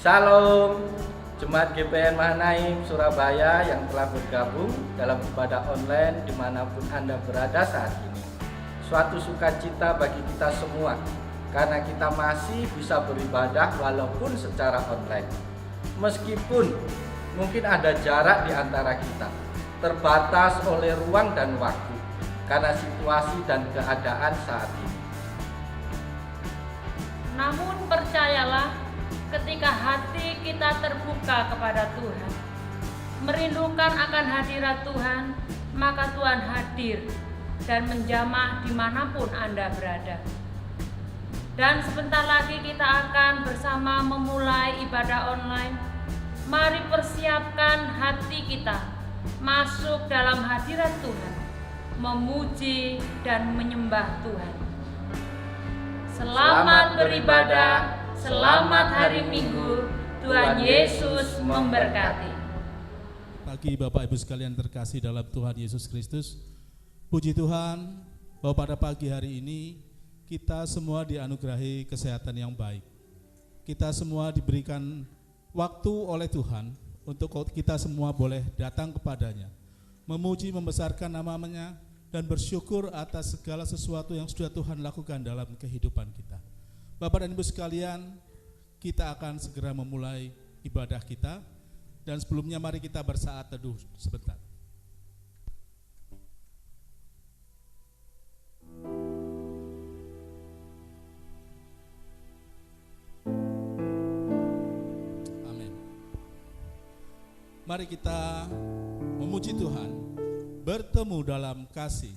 Shalom, Jemaat GPN Mahanaim Surabaya yang telah bergabung dalam ibadah online dimanapun Anda berada saat ini. Suatu sukacita bagi kita semua, karena kita masih bisa beribadah walaupun secara online. Meskipun mungkin ada jarak di antara kita, terbatas oleh ruang dan waktu, karena situasi dan keadaan saat ini. Namun percayalah, ketika hati kita terbuka kepada Tuhan, merindukan akan hadirat Tuhan, maka Tuhan hadir dan menjamah dimanapun Anda berada. Dan sebentar lagi kita akan bersama memulai ibadah online. Mari persiapkan hati kita masuk dalam hadirat Tuhan, memuji dan menyembah Tuhan. Selamat beribadah. Selamat hari Minggu, Tuhan Yesus memberkati. Bagi Bapak Ibu sekalian terkasih dalam Tuhan Yesus Kristus, puji Tuhan bahwa pada pagi hari ini kita semua dianugerahi kesehatan yang baik. Kita semua diberikan waktu oleh Tuhan untuk kita semua boleh datang kepadanya, memuji, membesarkan nama-Nya, dan bersyukur atas segala sesuatu yang sudah Tuhan lakukan dalam kehidupan kita. Bapak dan Ibu sekalian, kita akan segera memulai ibadah kita, dan sebelumnya mari kita bersaat teduh sebentar. Amin. Mari kita memuji Tuhan, bertemu dalam kasih.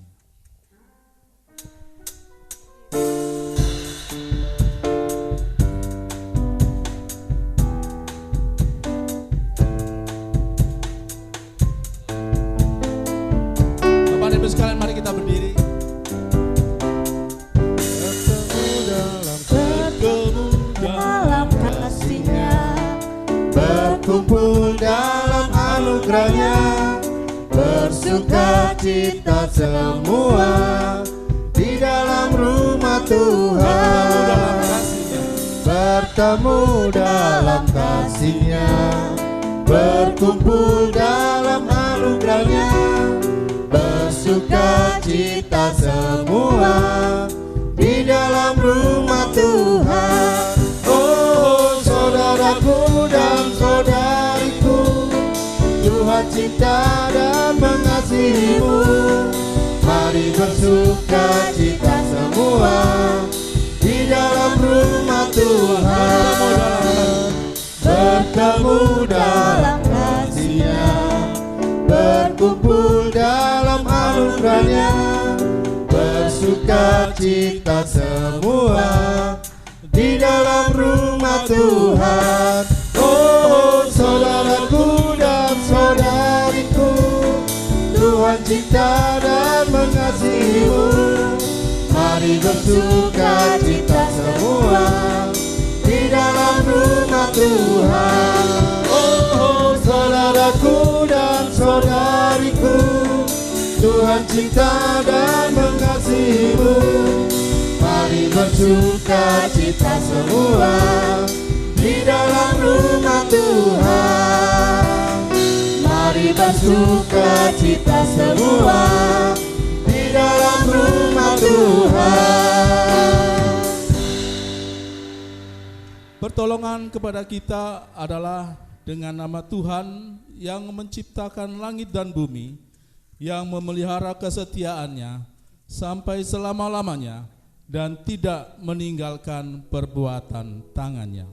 Sekalian mari kita berdiri. Bertemu dalam kasih-Nya, berkumpul dalam anugerah-Nya, bersuka cita semua di dalam rumah Tuhan. Bertemu dalam kasih-Nya, berkumpul dalam anugerah-Nya, bersuka cita semua di dalam rumah Tuhan. Oh, saudaraku dan saudariku, Tuhan cinta dan mengasihimu. Mari bersuka cita semua di dalam rumah Tuhan. Bertemu dalam kasih-Nya, berkumpul dalam anugerah-Nya, bersuka cita semua di dalam rumah Tuhan. Oh, saudaraku dan saudariku, Tuhan cinta dan mengasihimu. Mari bersuka cita semua di dalam rumah Tuhan. Oh, saudaraku dan saudariku, Tuhan cinta dan mengasihimu. Mari bersuka cita semua di dalam rumah Tuhan. Mari bersuka cita semua di dalam rumah Tuhan. Pertolongan kepada kita adalah dengan nama Tuhan yang menciptakan langit dan bumi, yang memelihara kesetiaan-Nya sampai selama-lamanya dan tidak meninggalkan perbuatan tangan-Nya.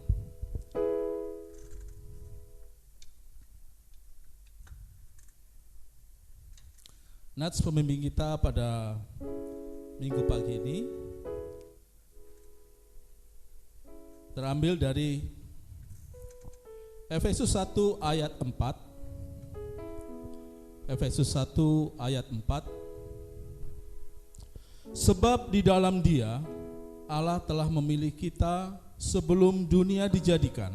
Nats pembimbing kita pada minggu pagi ini terambil dari Efesus 1 ayat 4. Efesus 1 ayat 4. Sebab di dalam Dia Allah telah memilih kita sebelum dunia dijadikan,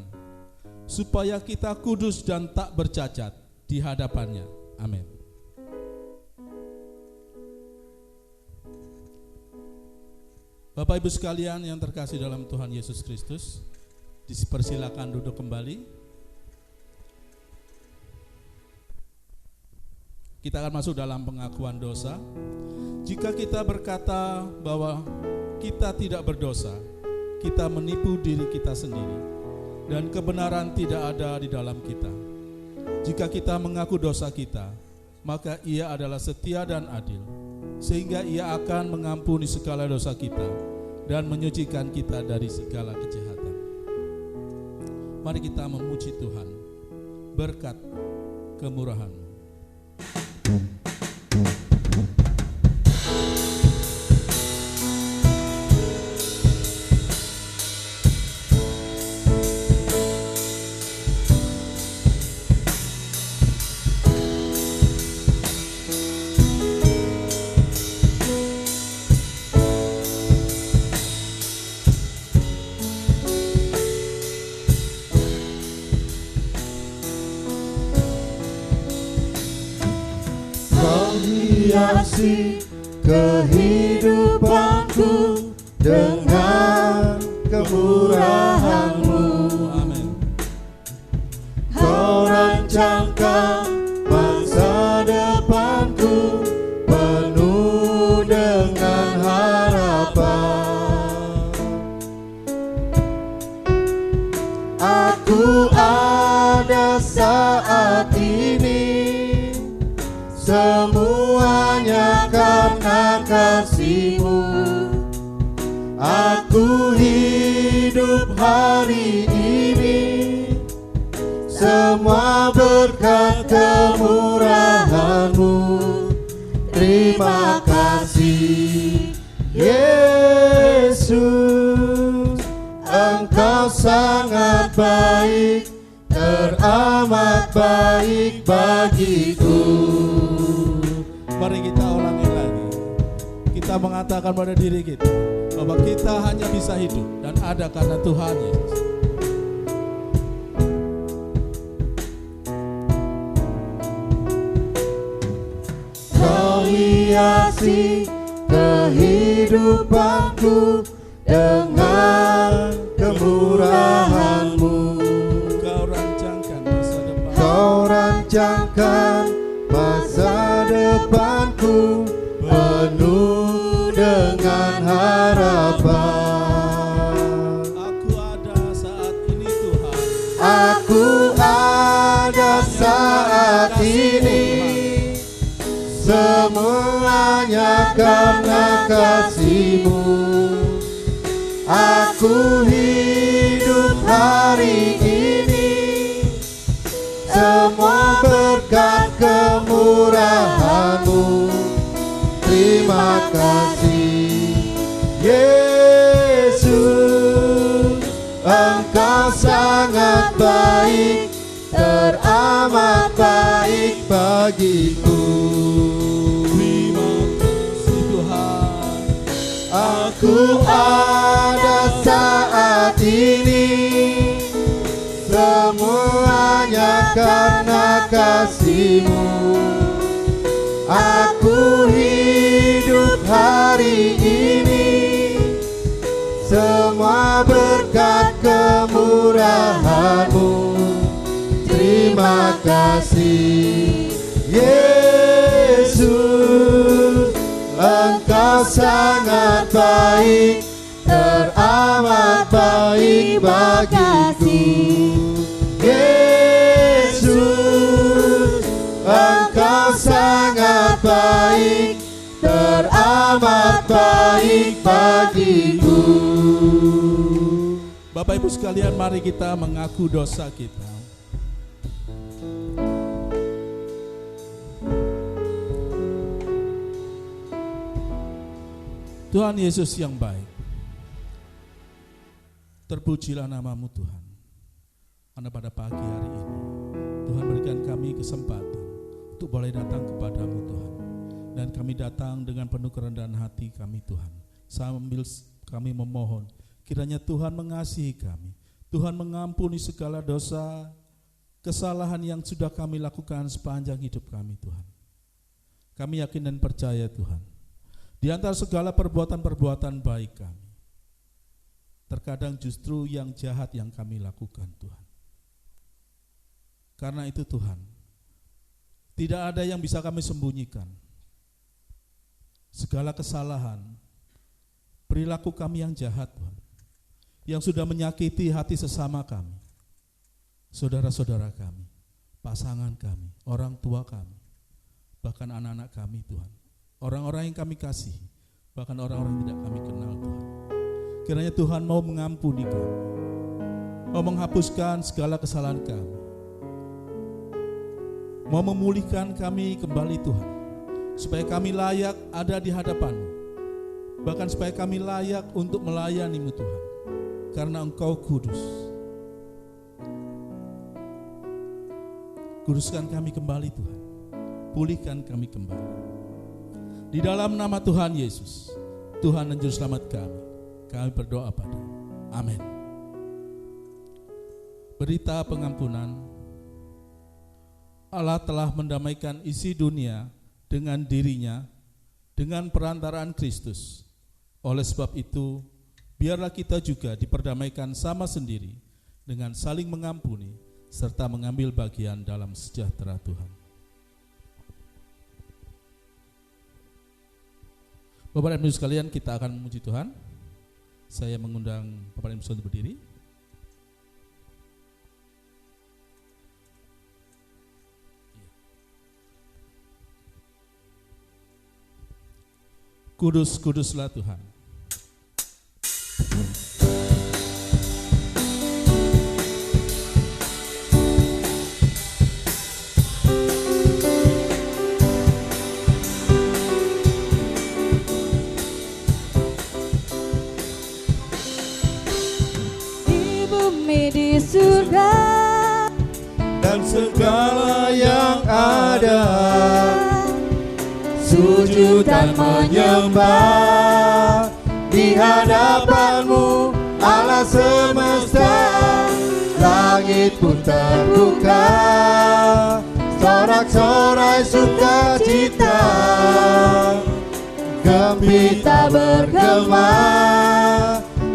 supaya kita kudus dan tak bercacat di hadapan-Nya. Amin. Bapak Ibu sekalian yang terkasih dalam Tuhan Yesus Kristus, Dipersilakan duduk kembali. Kita akan masuk dalam pengakuan dosa. Jika kita berkata bahwa kita tidak berdosa, kita menipu diri kita sendiri, dan kebenaran tidak ada di dalam kita. Jika kita mengaku dosa kita, maka Ia adalah setia dan adil, sehingga Ia akan mengampuni segala dosa kita dan menyucikan kita dari segala kejahatan. Mari kita memuji Tuhan berkat kemurahan-Mu. Hiasi kehidupanku dengan kemurahan-Mu. Amin. Kau rancangkan masa depanku penuh dengan harapan. Aku ada saat ini, semuanya karena kasih-Mu. Aku hidup hari ini, semua berkat kemurahan-Mu. Terima kasih Yesus, Engkau sangat baik, teramat baik bagiku. Mari kita ulangi lagi. Kita mengatakan pada diri kita bahwa kita hanya bisa hidup dan ada karena Tuhan Yesus. Kau hiasi kehidupanku dengan kemurahan-Mu. Kau rancangkan masa depan. Kau rancangkan masa depanku penuh dengan harapan. Aku ada saat ini Tuhan. Aku ada saat ini, semuanya karena kasih-Mu. Aku hidup hari ini, semua berkat kemurahan-Mu. Terima kasih Yesus, Engkau sangat baik, teramat baik bagiku. Terima kasih Tuhan. Aku ada saat ini, semuanya karena kasih-Mu. Aku hidup hari ini, semua berkat kemurahan-Mu. Terima kasih Yesus, Engkau sangat baik, teramat baik bagiku. Yesus, Engkau sangat baik, teramat baik bagiku. Bapak Ibu sekalian, mari kita mengaku dosa kita. Tuhan Yesus yang baik, terpujilah nama-Mu Tuhan. Karena pada pagi hari ini Tuhan berikan kami kesempatan untuk boleh datang kepadamu Tuhan. Dan kami datang dengan penuh kerendahan hati kami Tuhan, sambil kami memohon kiranya Tuhan mengasihi kami, Tuhan mengampuni segala dosa, kesalahan yang sudah kami lakukan sepanjang hidup kami Tuhan. Kami yakin dan percaya Tuhan, di antara segala perbuatan-perbuatan baik kami, terkadang justru yang jahat yang kami lakukan, Tuhan. Karena itu Tuhan, tidak ada yang bisa kami sembunyikan. Segala kesalahan, perilaku kami yang jahat, Tuhan, yang sudah menyakiti hati sesama kami, saudara-saudara kami, pasangan kami, orang tua kami, bahkan anak-anak kami, Tuhan, orang-orang yang kami kasih, bahkan orang-orang yang tidak kami kenal, Tuhan. Kiranya Tuhan mau mengampuni kami, mau menghapuskan segala kesalahan kami, mau memulihkan kami kembali, Tuhan, supaya kami layak ada di hadapan-Mu, bahkan supaya kami layak untuk melayani-Mu, Tuhan, karena Engkau kudus. Kuduskan kami kembali, Tuhan, pulihkan kami kembali. Di dalam nama Tuhan Yesus, Tuhan dan Juru Selamat kami berdoa pada. Amin. Berita pengampunan. Allah telah mendamaikan isi dunia dengan dirinya dengan perantaraan Kristus. Oleh sebab itu, biarlah kita juga diperdamaikan sama sendiri dengan saling mengampuni serta mengambil bagian dalam sejahtera Tuhan. Bapak dan Ibu sekalian, kita akan memuji Tuhan. Saya mengundang Bapak dan Ibu untuk berdiri. Kudus, kuduslah Tuhan. Di surga dan segala yang ada, sujud dan menyembah di hadapan-Mu, Allah semesta. Langit pun terbuka, sorak-sorai sukacita, gembira bergema,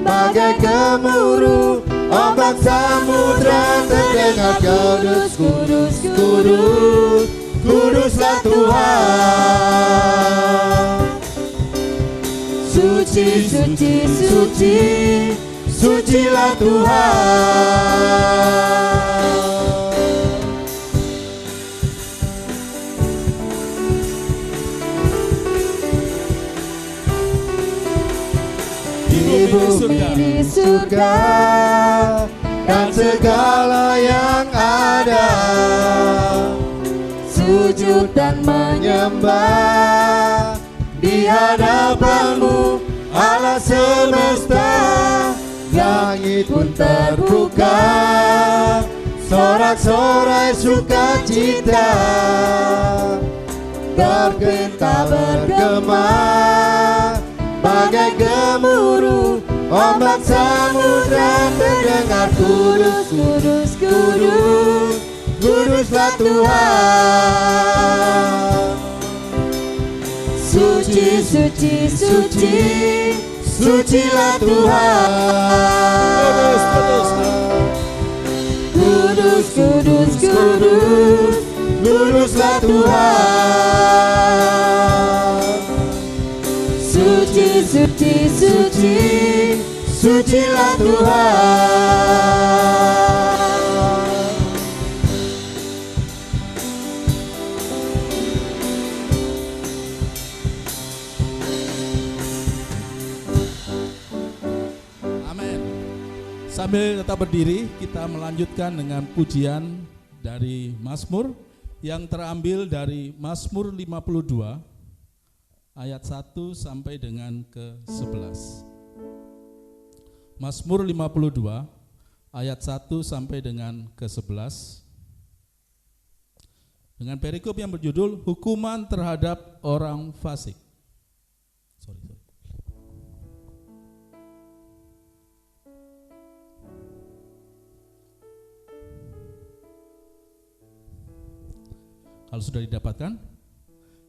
bagai gemuruh ombak samudra terdengar. Kudus, kudus, kudus, kuduslah Tuhan. Suci, suci, suci, sucilah Tuhan. Di bumi di surga dan segala yang ada, sujud dan menyembah di hadapan-Mu, Allah semesta. Langit pun terbuka, sorak-sorai sukacita, tergenta bergema, bagai gemuruh ombak samudra terdengar. Kudus, kudus, kudus, kuduslah Tuhan. Suci, suci, suci, sucilah Tuhan. Kudus, kudus, kudus, kuduslah Tuhan. Suci, suci, suci, sucilah Tuhan. Amin. Sambil tetap berdiri, kita melanjutkan dengan pujian dari Mazmur yang terambil dari Mazmur 52 ayat 1 sampai dengan ke-11. Mazmur 52 ayat 1 sampai dengan ke-11 dengan perikop yang berjudul hukuman terhadap orang fasik. Kalau sudah didapatkan,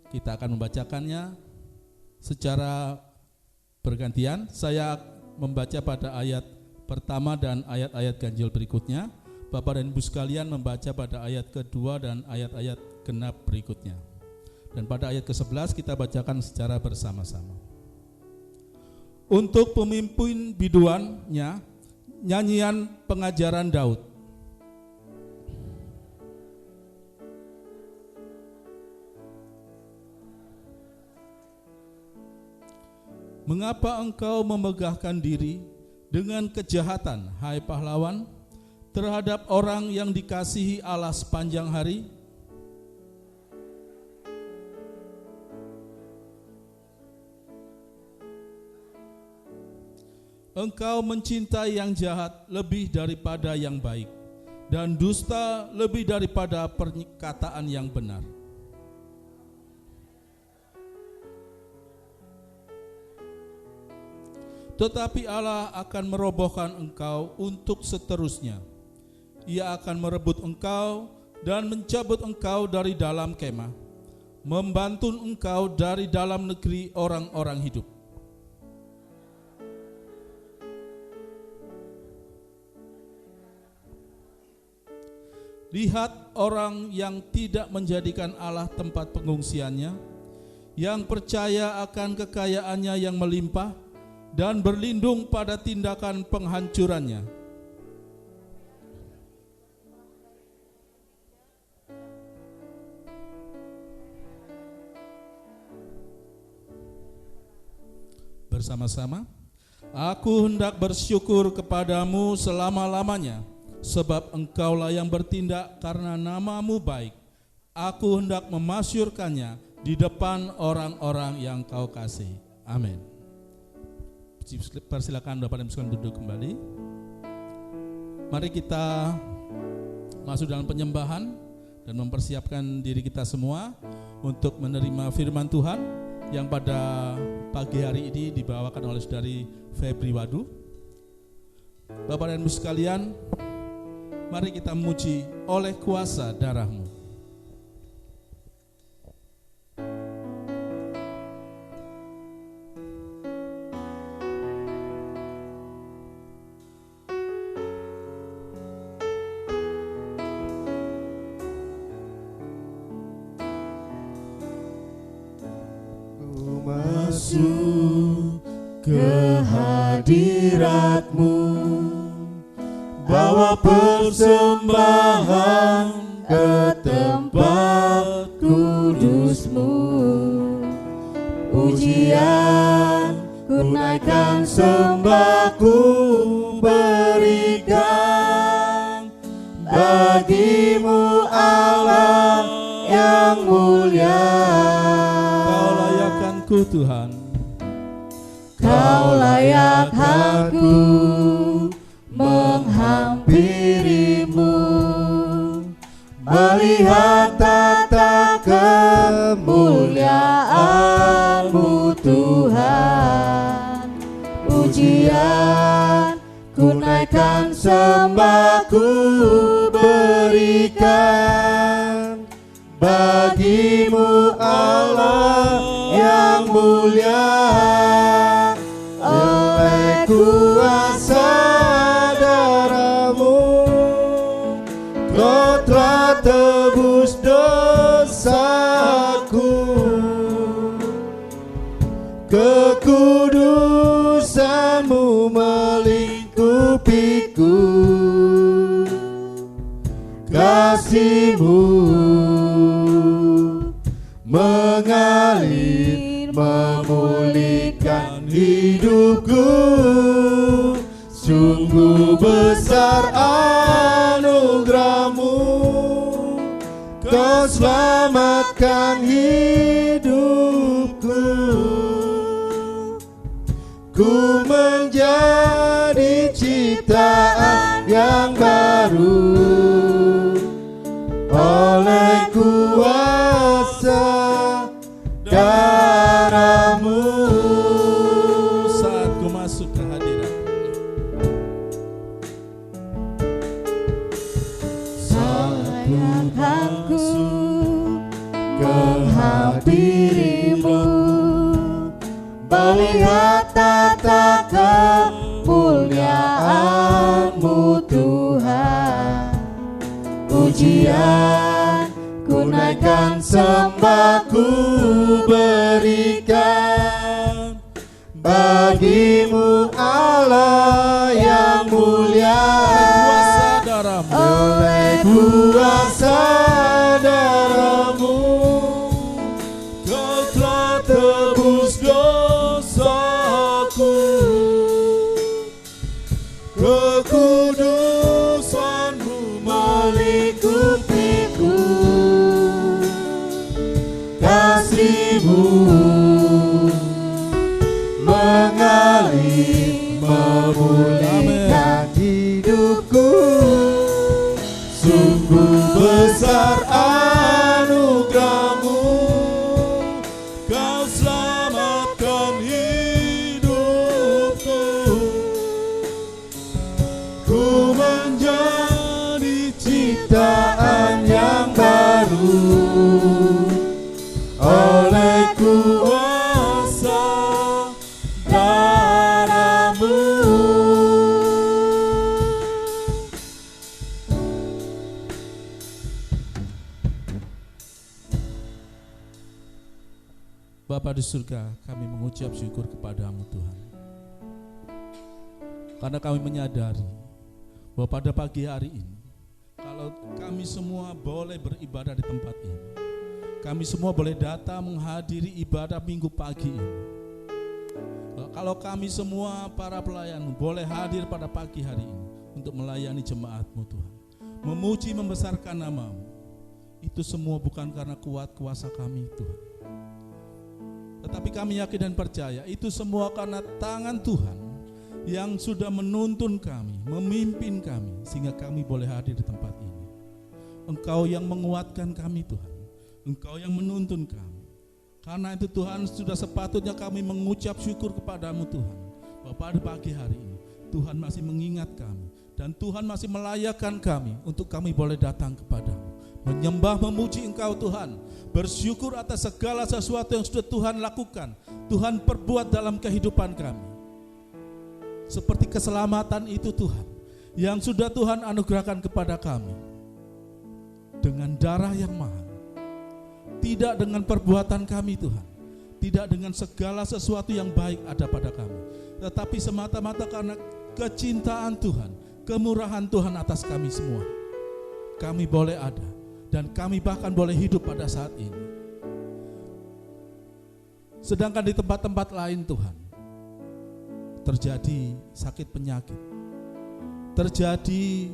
kita akan membacakannya secara bergantian. Saya membaca pada ayat pertama dan ayat-ayat ganjil berikutnya. Bapak dan Ibu sekalian membaca pada ayat kedua dan ayat-ayat genap berikutnya. Dan pada ayat ke-11 kita bacakan secara bersama-sama. Untuk pemimpin biduannya, nyanyian pengajaran Daud. Mengapa engkau memegahkan diri dengan kejahatan, hai pahlawan, terhadap orang yang dikasihi Allah sepanjang hari? Engkau mencintai yang jahat lebih daripada yang baik, dan dusta lebih daripada perkataan yang benar. Tetapi Allah akan merobohkan engkau untuk seterusnya. Ia akan merebut engkau dan mencabut engkau dari dalam kemah, membantun engkau dari dalam negeri orang-orang hidup. Lihat orang yang tidak menjadikan Allah tempat pengungsiannya, yang percaya akan kekayaannya yang melimpah dan berlindung pada tindakan penghancurannya. Bersama-sama, aku hendak bersyukur kepadamu selama-lamanya, sebab engkaulah yang bertindak karena namamu baik. Aku hendak memasyurkannya di depan orang-orang yang kau kasihi. Amin. Persilakan Bapak dan Ibu sekalian duduk kembali. Mari kita masuk dalam penyembahan dan mempersiapkan diri kita semua untuk menerima firman Tuhan yang pada pagi hari ini dibawakan oleh Saudari Febri Wadu. Bapak dan Ibu sekalian, mari kita memuji oleh kuasa darah-Mu. Ku masuk ke hadirat-Mu, bawa persembahan ke tempat kudus-Mu. Pujian ku naikkan, sembahku berikan bagi-Mu Allah yang mulia. Kau layakkan ku Tuhan, Kau layak aku menghampiri-Mu, melihat tata kemuliaan-Mu Tuhan. Pujian ku naikkan, sembahku berikan bagi-Mu Allah yang mulia. Oleh kuasa darah-Mu, Kau telah tebus dosaku. Kekudusan-Mu melingkupiku, kasih-Mu mengalir memulihkan hidupku. Sungguh besar anugerah-Mu, Kau selamatkan hidupku. Ku menjadi ciptaan yang baru oleh kuasa darah-Mu. saat ku masuk ke hadirat, Saat ku ke hadirat-Mu, melihat tata kemuliaan naikkan sembahku berikan bagimu Allah yang mulia. Oleh kuasa darahmu Kau telah tebus dosaku, kekudusanmu melingkupiku, kasihmu mengalir memulihkan hidupku. Sungguh besar anugerahmu, Kau selamatkan hidupku. Ku menjadi ciptaan yang baru oleh kuasa darahmu. Bapa di surga, kami mengucap syukur kepadamu Tuhan, karena kami menyadari bahwa pada pagi hari ini, kalau kami semua boleh beribadah di tempat ini, kami semua boleh datang menghadiri ibadah minggu pagi ini. Kalau kami semua para pelayan boleh hadir pada pagi hari ini untuk melayani jemaat-Mu Tuhan, memuji membesarkan nama-Mu, itu semua bukan karena kuat kuasa kami Tuhan, tetapi kami yakin dan percaya itu semua karena tangan Tuhan yang sudah menuntun kami, memimpin kami, sehingga kami boleh hadir di tempat ini. Engkau yang menguatkan kami Tuhan, Engkau yang menuntun kami. Karena itu Tuhan, sudah sepatutnya kami mengucap syukur kepadamu Tuhan, bahwa pada pagi hari ini Tuhan masih mengingat kami, dan Tuhan masih melayakkan kami untuk kami boleh datang kepadamu, menyembah memuji Engkau Tuhan, bersyukur atas segala sesuatu yang sudah Tuhan lakukan, Tuhan perbuat dalam kehidupan kami. Seperti keselamatan itu Tuhan, yang sudah Tuhan anugerahkan kepada kami dengan darah yang mahal, tidak dengan perbuatan kami Tuhan, tidak dengan segala sesuatu yang baik ada pada kami, tetapi semata-mata karena kecintaan Tuhan, kemurahan Tuhan atas kami semua. Kami boleh ada, dan kami bahkan boleh hidup pada saat ini. Sedangkan di tempat-tempat lain Tuhan, terjadi sakit penyakit, terjadi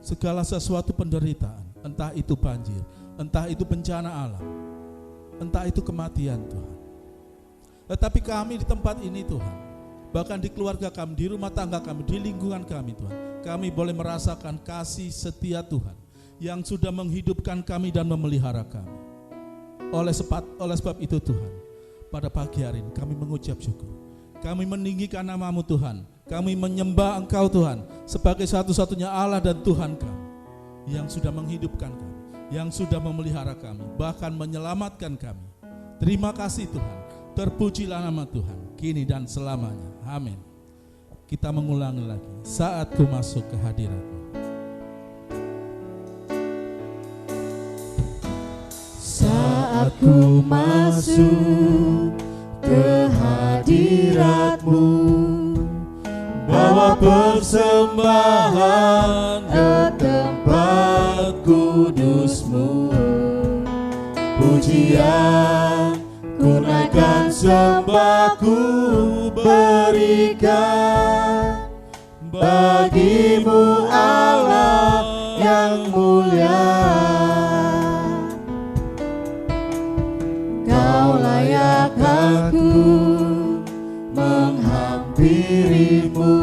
segala sesuatu penderitaan, entah itu banjir, entah itu bencana alam, entah itu kematian Tuhan. Tetapi kami di tempat ini Tuhan, bahkan di keluarga kami, di rumah tangga kami, di lingkungan kami Tuhan, kami boleh merasakan kasih setia Tuhan yang sudah menghidupkan kami dan memelihara kami. Oleh sebab itu Tuhan, pada pagi hari ini kami mengucap syukur, kami meninggikan nama-Mu Tuhan, kami menyembah Engkau Tuhan sebagai satu-satunya Allah dan Tuhan kami, yang sudah menghidupkan kami, yang sudah memelihara kami, bahkan menyelamatkan kami. Terima kasih Tuhan, terpujilah nama Tuhan, kini dan selamanya. Amin. Kita mengulangi lagi, saat ku masuk ke hadirat-Mu. Saat ku masuk ke hadirat-Mu, bawa persembahan ke tempat kudus-Mu, pujian ku naikkan, sembahku berikan bagimu Allah yang mulia. Kau layak aku menghampirimu,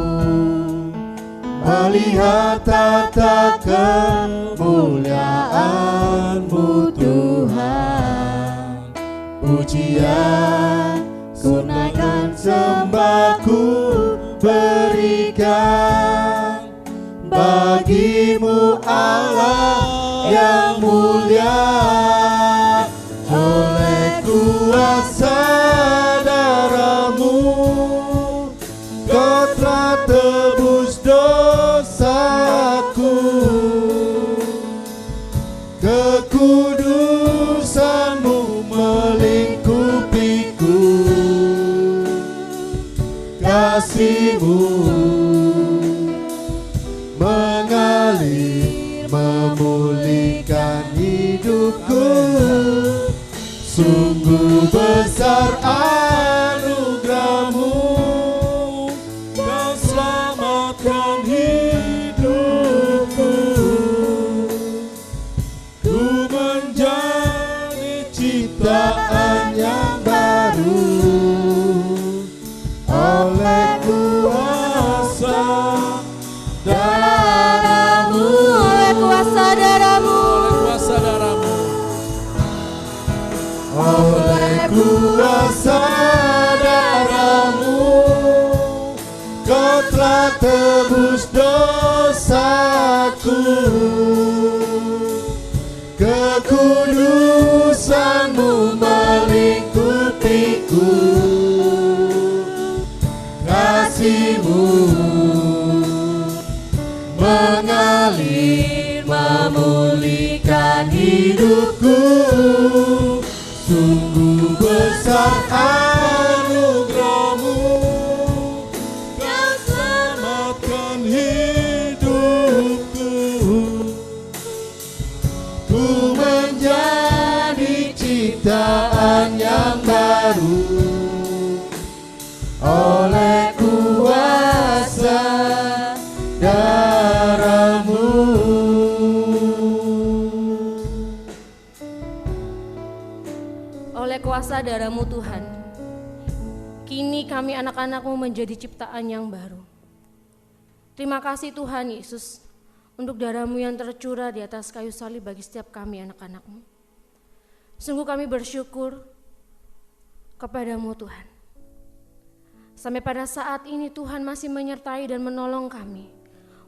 melihat tata kemuliaan-Mu Tuhan. Pujian ku naikkan, sembahku berikan bagimu Allah yang mulia. Oleh kuasa darah-Mu, Kau telah tebus dosaku, kekudus kasih-Mu mengalir memulihkan hidupku. Sungguh besar anugerah-Mu, Kau selamatkan hidupku. Ku menjadi ciptaan yang baru oleh kuasa darah-Mu. Oleh kuasa darah-Mu. Oleh kuasa darah-Mu, Kau telah tebus dosaku. Kekudusan-Mu melingkupiku. Kasih-Mu mengalir memulihkan hidupku. Sungguh besar anugerah-Mu, Kau selamatkan hidupku. Ku menjadi ciptaan yang baru oleh kuasa darah-Mu. Oleh kuasa darah-Mu Tuhan, kini kami anak-anak-Mu menjadi ciptaan yang baru. Terima kasih Tuhan Yesus untuk darah-Mu yang tercurah di atas kayu salib bagi setiap kami anak-anak-Mu. Sungguh kami bersyukur kepada-Mu Tuhan. Sampai pada saat ini Tuhan masih menyertai dan menolong kami.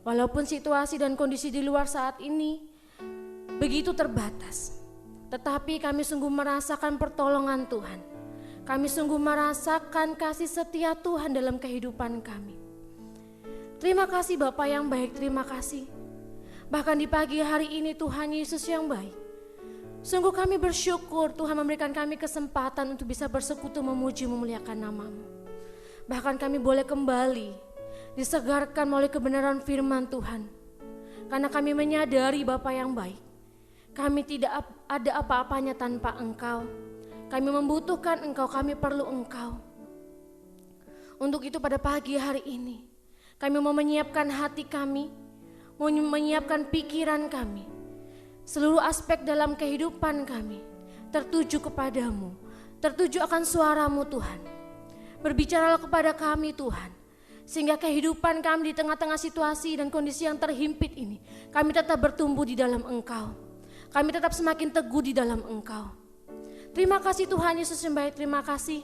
Walaupun situasi dan kondisi di luar saat ini begitu terbatas, tetapi kami sungguh merasakan pertolongan Tuhan. Kami sungguh merasakan kasih setia Tuhan dalam kehidupan kami. Terima kasih Bapa yang baik, terima kasih. Bahkan di pagi hari ini Tuhan Yesus yang baik. Sungguh kami bersyukur Tuhan memberikan kami kesempatan untuk bisa bersekutu memuji memuliakan nama-Mu. Bahkan kami boleh kembali disegarkan melalui kebenaran firman Tuhan. Karena kami menyadari Bapa yang baik, kami tidak ada apa-apanya tanpa Engkau. Kami membutuhkan Engkau, kami perlu Engkau. Untuk itu pada pagi hari ini, kami mau menyiapkan hati kami, mau menyiapkan pikiran kami, seluruh aspek dalam kehidupan kami, tertuju kepadamu, tertuju akan suara-Mu Tuhan. Berbicaralah kepada kami Tuhan, sehingga kehidupan kami di tengah-tengah situasi dan kondisi yang terhimpit ini, kami tetap bertumbuh di dalam Engkau. Kami tetap semakin teguh di dalam Engkau. Terima kasih Tuhan Yesus yang baik, terima kasih.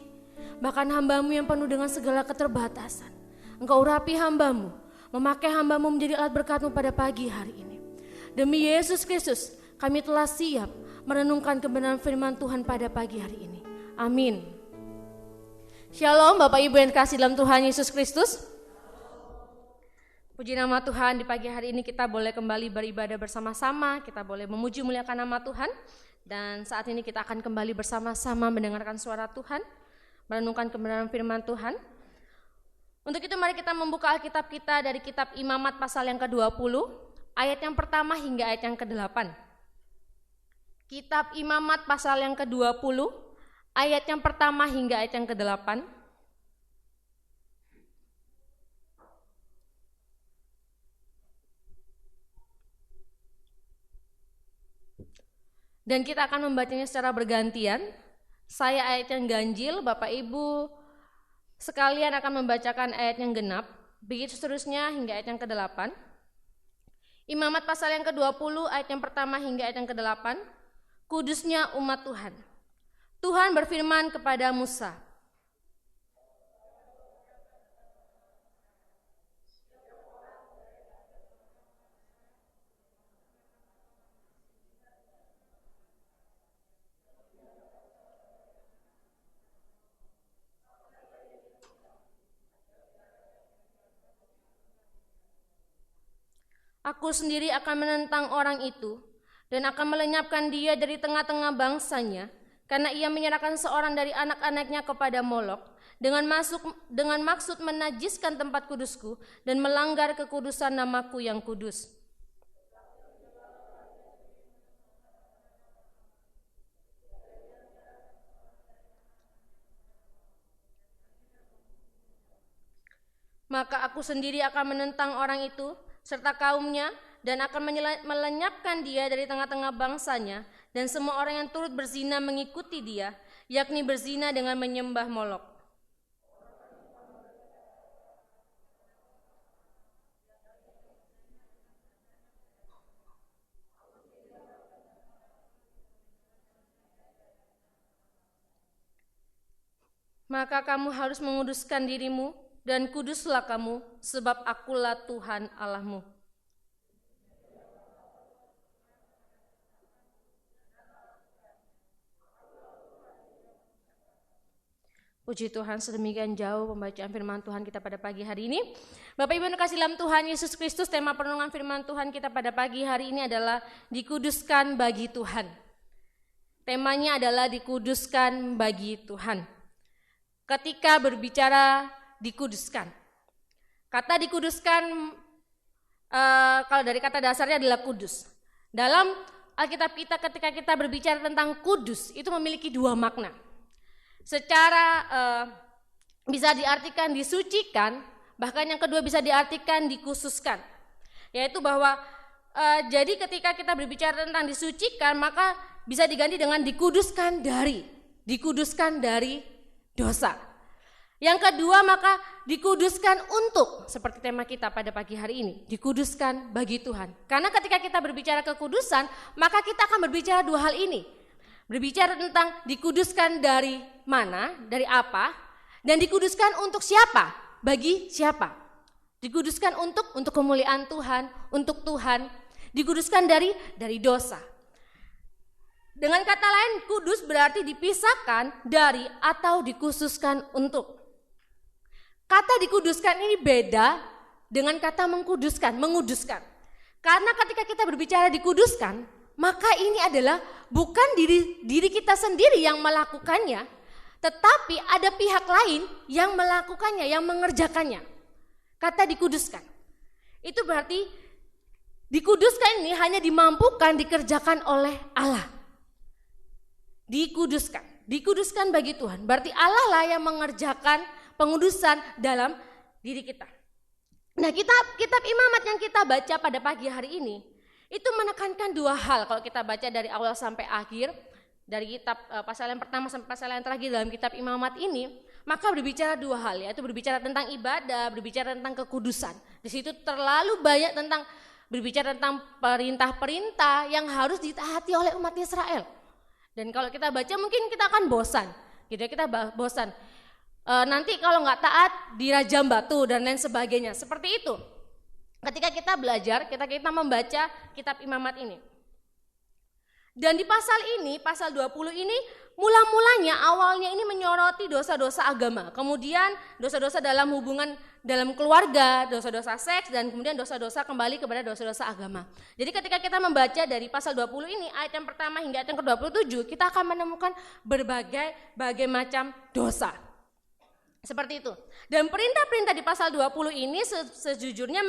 Bahkan hamba-Mu yang penuh dengan segala keterbatasan, Engkau urapi hamba-Mu, memakai hamba-Mu menjadi alat berkat-Mu pada pagi hari ini. Demi Yesus Kristus, kami telah siap merenungkan kebenaran firman Tuhan pada pagi hari ini. Amin. Shalom Bapak Ibu yang kasih dalam Tuhan Yesus Kristus. Puji nama Tuhan, di pagi hari ini kita boleh kembali beribadah bersama-sama, kita boleh memuji muliakan nama Tuhan. Dan saat ini kita akan kembali bersama-sama mendengarkan suara Tuhan, merenungkan kebenaran firman Tuhan. Untuk itu mari kita membuka Alkitab kita dari kitab Imamat pasal yang ke-20, ayat yang pertama hingga ayat yang ke-8. Kitab Imamat pasal yang ke-20, ayat yang pertama hingga ayat yang ke-8. Dan kita akan membacanya secara bergantian. Saya ayat yang ganjil, Bapak Ibu sekalian akan membacakan ayat yang genap. Begitu seterusnya hingga ayat yang ke-8. Imamat pasal yang ke-20 ayat yang pertama hingga ayat yang ke-8. Kudusnya umat Tuhan. Tuhan berfirman kepada Musa, Aku sendiri akan menentang orang itu dan akan melenyapkan dia dari tengah-tengah bangsanya, karena ia menyerahkan seorang dari anak-anaknya kepada Molok dengan maksud menajiskan tempat kudusku dan melanggar kekudusan namaku yang kudus. Maka aku sendiri akan menentang orang itu serta kaumnya dan akan melenyapkan dia dari tengah-tengah bangsanya, dan semua orang yang turut berzina mengikuti dia, yakni berzina dengan menyembah Molok. Maka kamu harus menguduskan dirimu, dan kuduslah kamu, sebab akulah Tuhan Allahmu. Puji Tuhan, sedemikian jauh pembacaan firman Tuhan kita pada pagi hari ini. Bapak Ibu yang dikasihi dalam Tuhan Yesus Kristus, tema perenungan firman Tuhan kita pada pagi hari ini adalah dikuduskan bagi Tuhan. Temanya adalah dikuduskan bagi Tuhan. Ketika berbicara dikuduskan, kata dikuduskan kalau dari kata dasarnya adalah kudus. Dalam Alkitab kita ketika kita berbicara tentang kudus itu memiliki dua makna. Secara bisa diartikan disucikan, bahkan yang kedua bisa diartikan dikhususkan. Yaitu bahwa jadi ketika kita berbicara tentang disucikan, maka bisa diganti dengan dikuduskan dari dosa. Yang kedua, maka dikuduskan untuk, seperti tema kita pada pagi hari ini, dikuduskan bagi Tuhan. Karena ketika kita berbicara kekudusan, maka kita akan berbicara dua hal ini. Berbicara tentang dikuduskan dari mana, dari apa, dan dikuduskan untuk siapa, bagi siapa. Dikuduskan untuk kemuliaan Tuhan, untuk Tuhan, dikuduskan dari dosa. Dengan kata lain, kudus berarti dipisahkan dari atau dikhususkan untuk. Kata dikuduskan ini beda dengan kata menguduskan. Karena ketika kita berbicara dikuduskan, maka ini adalah bukan diri kita sendiri yang melakukannya, tetapi ada pihak lain yang melakukannya, yang mengerjakannya. Kata dikuduskan. Itu berarti dikuduskan ini hanya dimampukan dikerjakan oleh Allah. Dikuduskan bagi Tuhan. Berarti Allah lah yang mengerjakan pengudusan dalam diri kita. Nah, kitab Imamat yang kita baca pada pagi hari ini itu menekankan dua hal kalau kita baca dari awal sampai akhir, dari kitab pasal yang pertama sampai pasal yang terakhir dalam kitab Imamat ini, maka berbicara dua hal, yaitu berbicara tentang ibadah, berbicara tentang kekudusan. Di situ terlalu banyak berbicara tentang perintah-perintah yang harus ditaati oleh umat Israel. Dan kalau kita baca mungkin kita akan bosan, bosan. Nanti kalau nggak taat dirajam batu dan lain sebagainya, seperti itu. Ketika kita belajar, kita membaca kitab Imamat ini. Dan di pasal ini, pasal 20 ini, mula-mulanya awalnya ini menyoroti dosa-dosa agama. Kemudian dosa-dosa dalam hubungan dalam keluarga, dosa-dosa seks, dan kemudian dosa-dosa kembali kepada dosa-dosa agama. Jadi ketika kita membaca dari pasal 20 ini, ayat yang pertama hingga ayat yang ke-27, kita akan menemukan berbagai macam dosa. Seperti itu. Dan perintah-perintah di pasal 20 ini sejujurnya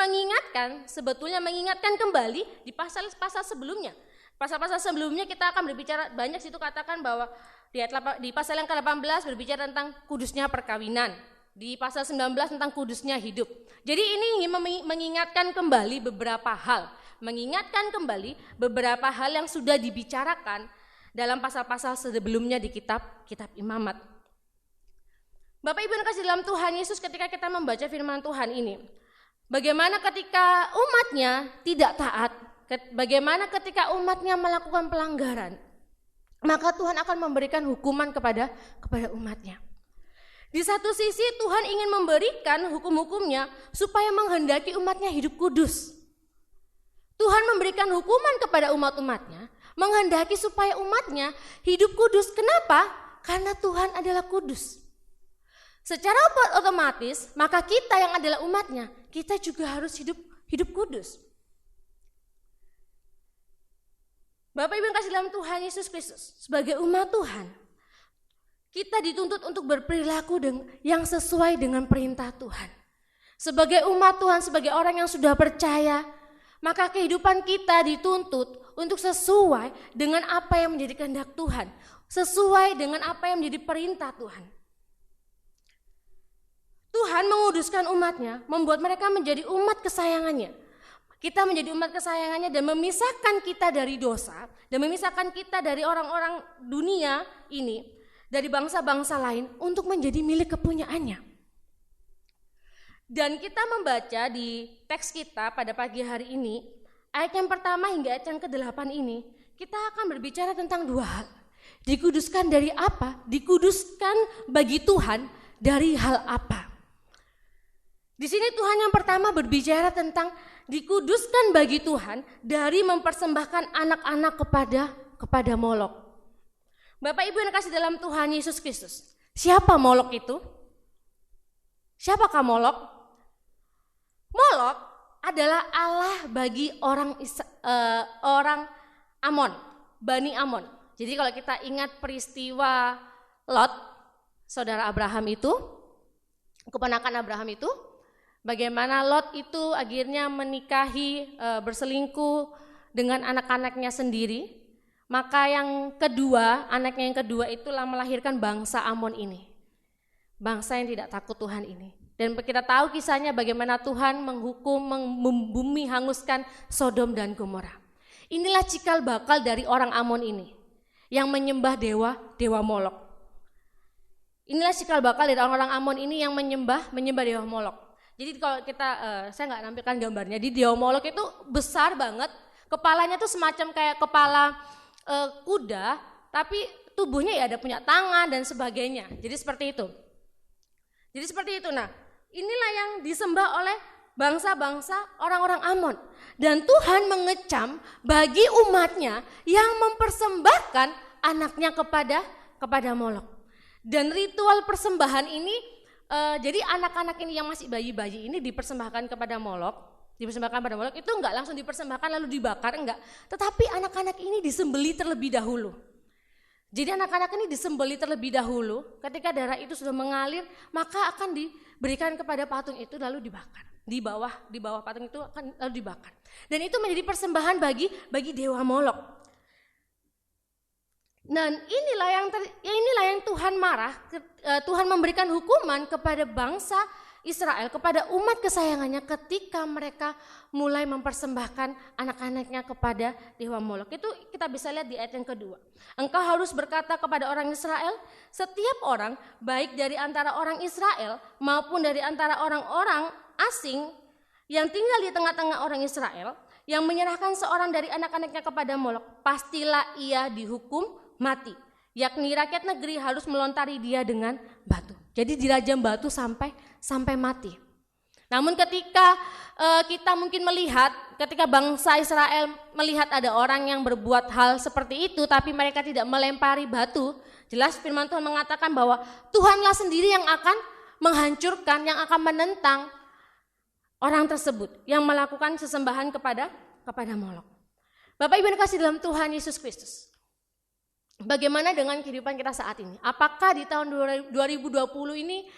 sebetulnya mengingatkan kembali di pasal-pasal sebelumnya. Pasal-pasal sebelumnya kita akan berbicara banyak situ katakan bahwa di pasal yang ke-18 berbicara tentang kudusnya perkawinan. Di pasal 19 tentang kudusnya hidup. Jadi ini ingin mengingatkan kembali beberapa hal. Mengingatkan kembali beberapa hal yang sudah dibicarakan dalam pasal-pasal sebelumnya di kitab Imamat. Bapak Ibu yang kasih dalam Tuhan Yesus, ketika kita membaca firman Tuhan ini, bagaimana ketika umatnya tidak taat, bagaimana ketika umatnya melakukan pelanggaran, maka Tuhan akan memberikan hukuman kepada umatnya. Di satu sisi Tuhan ingin memberikan hukum-hukumnya supaya menghendaki umatnya hidup kudus. Tuhan memberikan hukuman kepada umat-umatnya, menghendaki supaya umatnya hidup kudus. Kenapa? Karena Tuhan adalah kudus. Secara otomatis, maka kita yang adalah umatnya, kita juga harus hidup kudus. Bapak Ibu yang kasih dalam Tuhan Yesus Kristus, sebagai umat Tuhan, kita dituntut untuk berperilaku yang sesuai dengan perintah Tuhan. Sebagai umat Tuhan, sebagai orang yang sudah percaya, maka kehidupan kita dituntut untuk sesuai dengan apa yang menjadi kehendak Tuhan, sesuai dengan apa yang menjadi perintah Tuhan. Tuhan menguduskan umatnya, membuat mereka menjadi umat kesayangannya. Kita menjadi umat kesayangannya dan memisahkan kita dari dosa, dan memisahkan kita dari orang-orang dunia ini, dari bangsa-bangsa lain untuk menjadi milik kepunyaannya. Dan kita membaca di teks kita pada pagi hari ini, ayat yang pertama hingga ayat yang ke-8 ini, kita akan berbicara tentang dua hal. Dikuduskan dari apa? Dikuduskan bagi Tuhan dari hal apa? Di sini Tuhan yang pertama berbicara tentang dikuduskan bagi Tuhan dari mempersembahkan anak-anak kepada Molok. Bapak Ibu yang kasih dalam Tuhan Yesus Kristus, siapa Molok itu? Siapakah Molok? Molok adalah Allah bagi orang Amon, Bani Amon. Jadi kalau kita ingat peristiwa Lot, saudara Abraham itu, keponakan Abraham itu, bagaimana Lot itu akhirnya menikahi, berselingkuh dengan anak-anaknya sendiri. Maka anaknya yang kedua itulah melahirkan bangsa Amon ini. Bangsa yang tidak takut Tuhan ini. Dan kita tahu kisahnya bagaimana Tuhan menghukum, membumi hanguskan Sodom dan Gomora. Inilah cikal bakal dari orang Amon ini yang menyembah dewa Molok. Inilah cikal bakal dari orang-orang Amon ini yang menyembah dewa Molok. Jadi kalau kita, saya nggak nampilkan gambarnya, di dewa Molok itu besar banget, kepalanya tuh semacam kayak kepala kuda, tapi tubuhnya ya ada punya tangan dan sebagainya. Jadi seperti itu. Nah, inilah yang disembah oleh bangsa-bangsa orang-orang Amon. Dan Tuhan mengecam bagi umatnya yang mempersembahkan anaknya kepada Molok. Dan ritual persembahan ini, jadi anak-anak ini yang masih bayi-bayi ini dipersembahkan kepada Molok. Itu enggak langsung dipersembahkan lalu dibakar, enggak. Tetapi anak-anak ini disembeli terlebih dahulu. Jadi anak-anak ini disembeli terlebih dahulu, ketika darah itu sudah mengalir, maka akan diberikan kepada patung itu lalu dibakar. Di bawah patung itu akan lalu dibakar. Dan itu menjadi persembahan bagi dewa Molok. Dan inilah yang Tuhan marah, Tuhan memberikan hukuman kepada bangsa Israel, kepada umat kesayangannya ketika mereka mulai mempersembahkan anak-anaknya kepada dewa Molok. Itu kita bisa lihat di ayat yang kedua. Engkau harus berkata kepada orang Israel, setiap orang baik dari antara orang Israel maupun dari antara orang-orang asing yang tinggal di tengah-tengah orang Israel, yang menyerahkan seorang dari anak-anaknya kepada Molok, pastilah ia dihukum mati. Yakni rakyat negeri harus melontari dia dengan batu. Jadi dirajam batu sampai mati. Namun ketika kita mungkin melihat, ketika bangsa Israel melihat ada orang yang berbuat hal seperti itu, tapi mereka tidak melempari batu, jelas firman Tuhan mengatakan bahwa Tuhanlah sendiri yang akan menghancurkan, yang akan menentang orang tersebut yang melakukan sesembahan kepada Molok. Bapak Ibu yang kasih dalam Tuhan Yesus Kristus, bagaimana dengan kehidupan kita saat ini? Apakah di tahun 2020 ini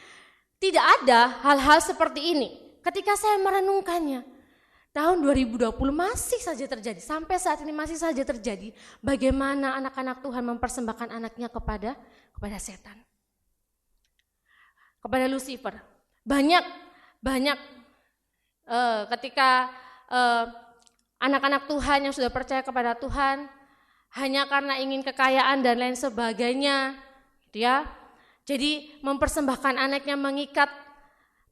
tidak ada hal-hal seperti ini? Ketika saya merenungkannya, tahun 2020 masih saja terjadi, sampai saat ini masih saja terjadi. Bagaimana anak-anak Tuhan mempersembahkan anaknya kepada setan, kepada Lucifer. Banyak ketika anak-anak Tuhan yang sudah percaya kepada Tuhan, hanya karena ingin kekayaan dan lain sebagainya, gitu ya. Jadi mempersembahkan anaknya, mengikat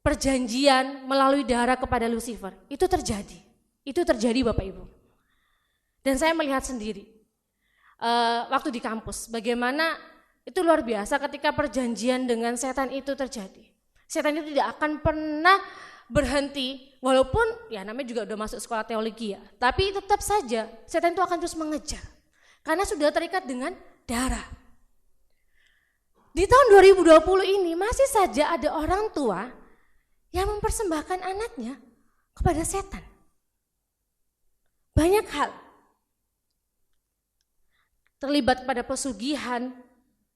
perjanjian melalui darah kepada Lucifer. Itu terjadi Bapak Ibu. Dan saya melihat sendiri waktu di kampus, bagaimana itu luar biasa ketika perjanjian dengan setan itu terjadi. Setan itu tidak akan pernah berhenti, walaupun ya namanya juga udah masuk sekolah teologi ya, tapi tetap saja setan itu akan terus mengejar. Karena sudah terikat dengan darah. Di tahun 2020 ini masih saja ada orang tua yang mempersembahkan anaknya kepada setan. Banyak hal. Terlibat pada pesugihan,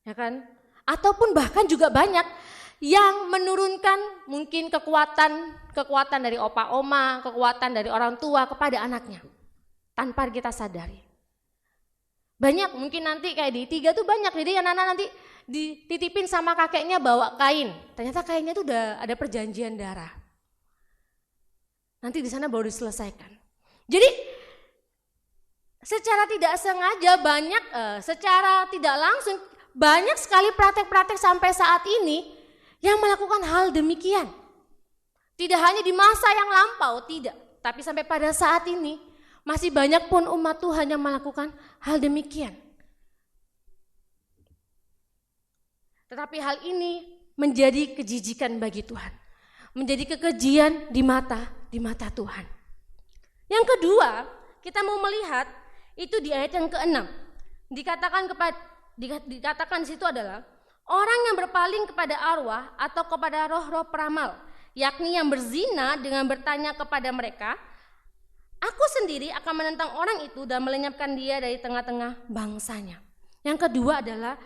ya kan? ataupun bahkan juga banyak yang menurunkan mungkin kekuatan dari opa oma, kekuatan dari orang tua kepada anaknya tanpa kita sadari. Banyak mungkin nanti kayak di 3 tuh banyak, jadi anak-anak nanti dititipin sama kakeknya bawa kain, ternyata kainnya tuh udah ada perjanjian darah. Nanti di sana baru diselesaikan. Jadi secara tidak sengaja secara tidak langsung banyak sekali praktek-praktek sampai saat ini yang melakukan hal demikian. Tidak hanya di masa yang lampau, tidak. Tapi sampai pada saat ini, masih banyak pun umat Tuhan yang melakukan hal demikian. Tetapi hal ini menjadi kejijikan bagi Tuhan. Menjadi kekejian di mata Tuhan. Yang kedua, kita mau melihat itu di ayat yang ke-6. Dikatakan di situ adalah orang yang berpaling kepada arwah atau kepada roh-roh peramal, yakni yang berzina dengan bertanya kepada mereka, aku sendiri akan menentang orang itu dan melenyapkan dia dari tengah-tengah bangsanya. Yang kedua adalah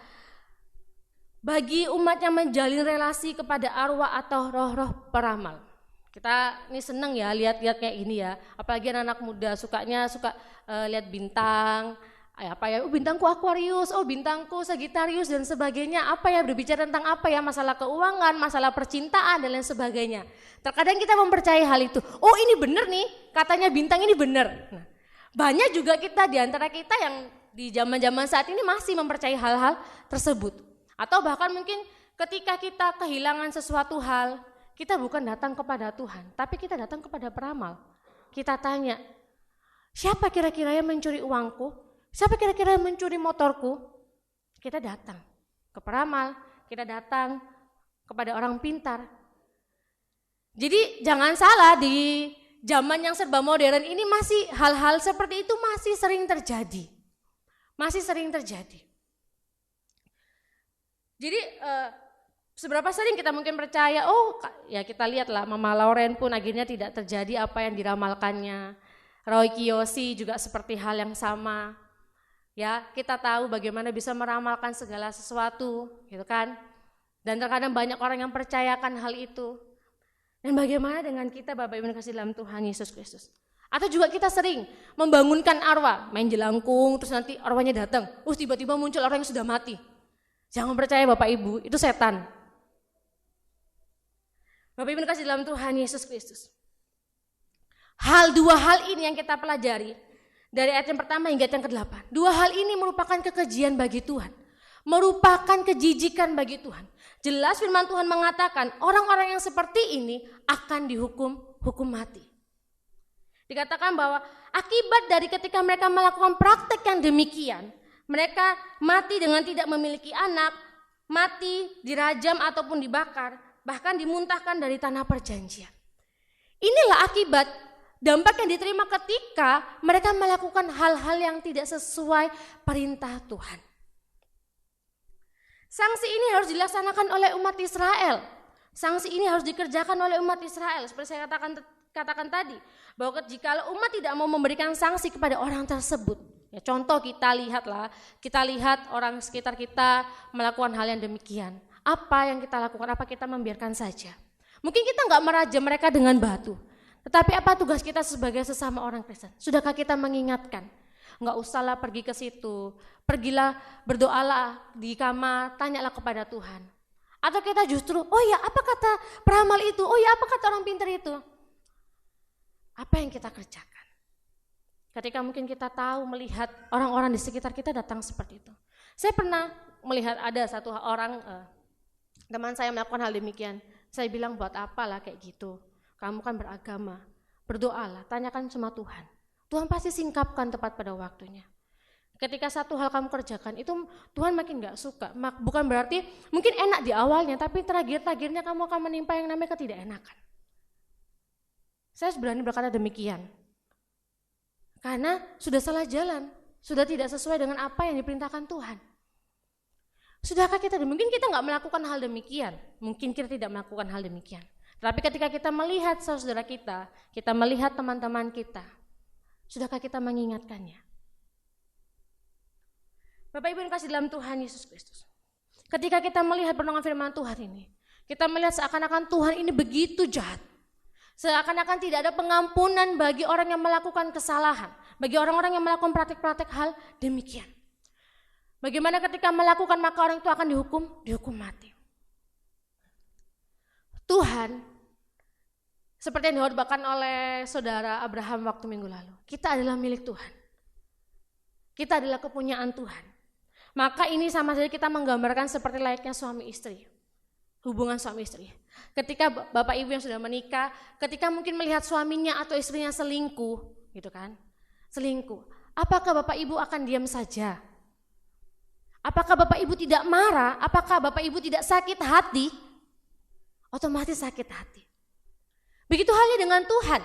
bagi umat yang menjalin relasi kepada arwah atau roh-roh peramal. Kita ini seneng ya lihat-lihat kayak gini ya, apalagi anak-anak muda suka lihat bintang. Bintangku Aquarius, bintangku Sagittarius dan sebagainya, berbicara tentang masalah keuangan, masalah percintaan dan lain sebagainya. Terkadang kita mempercayai hal itu, ini benar nih, katanya bintang ini benar. Nah, banyak juga kita di antara kita yang di zaman-zaman saat ini masih mempercayai hal-hal tersebut. Atau bahkan mungkin ketika kita kehilangan sesuatu hal, kita bukan datang kepada Tuhan, tapi kita datang kepada peramal. Kita tanya, siapa kira-kira yang mencuri uangku? Siapa kira-kira yang mencuri motorku? Kita datang ke peramal, kita datang kepada orang pintar. Jadi jangan salah, di zaman yang serba modern ini masih hal-hal seperti itu masih sering terjadi. Masih sering terjadi. Jadi seberapa sering kita mungkin percaya, kita lihatlah Mama Lauren pun akhirnya tidak terjadi apa yang diramalkannya. Roy Kiyoshi juga seperti hal yang sama. Ya, kita tahu bagaimana bisa meramalkan segala sesuatu, gitu kan? Dan terkadang banyak orang yang percayakan hal itu. Dan bagaimana dengan kita, Bapak Ibu yang kasih dalam Tuhan Yesus Kristus? Atau juga kita sering membangunkan arwah, main jelangkung, terus nanti arwahnya datang, tiba-tiba muncul orang yang sudah mati. Jangan percaya Bapak Ibu, itu setan. Bapak Ibu yang kasih dalam Tuhan Yesus Kristus. Dua hal ini yang kita pelajari. Dari ayat yang pertama hingga ayat yang ke-8. Dua hal ini merupakan kekejian bagi Tuhan. Merupakan kejijikan bagi Tuhan. Jelas firman Tuhan mengatakan orang-orang yang seperti ini akan hukum mati. Dikatakan bahwa akibat dari ketika mereka melakukan praktek yang demikian, mereka mati dengan tidak memiliki anak, mati dirajam ataupun dibakar, bahkan dimuntahkan dari tanah perjanjian. Inilah akibat dampak yang diterima ketika mereka melakukan hal-hal yang tidak sesuai perintah Tuhan. Sanksi ini harus dilaksanakan oleh umat Israel. Sanksi ini harus dikerjakan oleh umat Israel. Seperti saya katakan tadi, bahwa jika umat tidak mau memberikan sanksi kepada orang tersebut, ya contoh kita lihat orang sekitar kita melakukan hal yang demikian. Apa yang kita lakukan? Apa kita membiarkan saja? Mungkin kita nggak merajam mereka dengan batu. Tetapi apa tugas kita sebagai sesama orang Kristen? Sudahkah kita mengingatkan? Enggak usahlah pergi ke situ, pergilah berdoalah di kamar, tanyalah kepada Tuhan. Atau kita justru, apa kata peramal itu? Apa kata orang pintar itu? Apa yang kita kerjakan? Ketika mungkin kita tahu melihat orang-orang di sekitar kita datang seperti itu. Saya pernah melihat ada satu orang, teman saya melakukan hal demikian. Saya bilang buat apalah kayak gitu. Kamu kan beragama, berdoalah, tanyakan sama Tuhan. Tuhan pasti singkapkan tepat pada waktunya. Ketika satu hal kamu kerjakan, itu Tuhan makin gak suka. Bukan berarti mungkin enak di awalnya, tapi terakhir-terakhirnya kamu akan menimpa yang namanya ketidakenakan. Saya berani berkata demikian. Karena sudah salah jalan, sudah tidak sesuai dengan apa yang diperintahkan Tuhan. Sudahkah kita, mungkin kita gak melakukan hal demikian, mungkin kita tidak melakukan hal demikian. Tapi ketika kita melihat saudara kita melihat teman-teman kita, sudahkah kita mengingatkannya? Bapak Ibu yang kasih dalam Tuhan Yesus Kristus. Ketika kita melihat pertolongan firman Tuhan ini, kita melihat seakan-akan Tuhan ini begitu jahat. Seakan-akan tidak ada pengampunan bagi orang yang melakukan kesalahan, bagi orang-orang yang melakukan praktik-praktik hal demikian. Bagaimana ketika melakukan maka orang itu akan dihukum mati. Tuhan, seperti yang dikhotbahkan oleh saudara Abraham waktu minggu lalu, kita adalah milik Tuhan. Kita adalah kepunyaan Tuhan. Maka ini sama saja kita menggambarkan seperti layaknya suami istri. Hubungan suami istri. Ketika bapak ibu yang sudah menikah, ketika mungkin melihat suaminya atau istrinya selingkuh, gitu kan? Selingkuh. Apakah bapak ibu akan diam saja? Apakah bapak ibu tidak marah? Apakah bapak ibu tidak sakit hati? Otomatis sakit hati. Begitu halnya dengan Tuhan.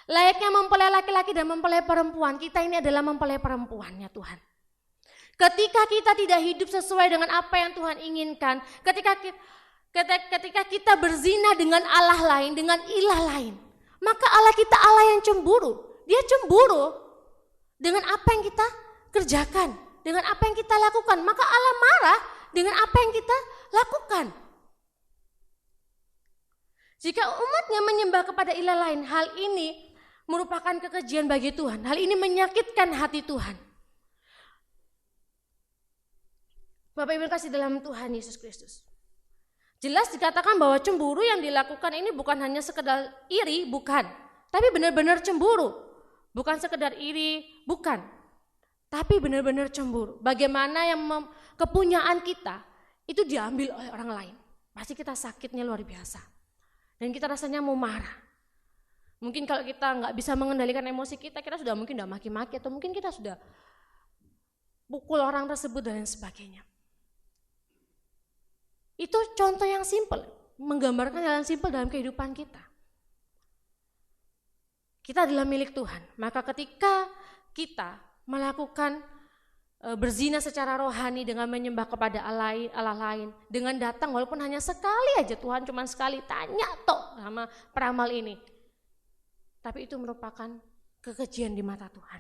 Layaknya mempelai laki-laki dan mempelai perempuan, kita ini adalah mempelai perempuannya Tuhan. Ketika kita tidak hidup sesuai dengan apa yang Tuhan inginkan, ketika kita berzina dengan Allah lain, dengan ilah lain, maka Allah kita Allah yang cemburu. Dia cemburu dengan apa yang kita kerjakan, dengan apa yang kita lakukan. Maka Allah marah dengan apa yang kita lakukan. Jika umatnya menyembah kepada ilah lain, hal ini merupakan kekejian bagi Tuhan. Hal ini menyakitkan hati Tuhan. Bapak Ibu kasih dalam Tuhan Yesus Kristus. Jelas dikatakan bahwa cemburu yang dilakukan ini bukan hanya sekedar iri, bukan. Tapi benar-benar cemburu. Bukan sekedar iri, bukan. Tapi benar-benar cemburu. Bagaimana yang kepunyaan kita itu diambil oleh orang lain. Pasti kita sakitnya luar biasa. Dan kita rasanya mau marah. Mungkin kalau kita nggak bisa mengendalikan emosi kita sudah mungkin udah maki-maki atau mungkin kita sudah pukul orang tersebut dan lain sebagainya. Itu contoh yang simpel, menggambarkan hal yang simpel dalam kehidupan kita. Kita adalah milik Tuhan, maka ketika kita melakukan berzina secara rohani dengan menyembah kepada Allah lain, dengan datang walaupun hanya sekali aja, Tuhan cuma sekali tanya toh sama peramal ini. Tapi itu merupakan kekejian di mata Tuhan.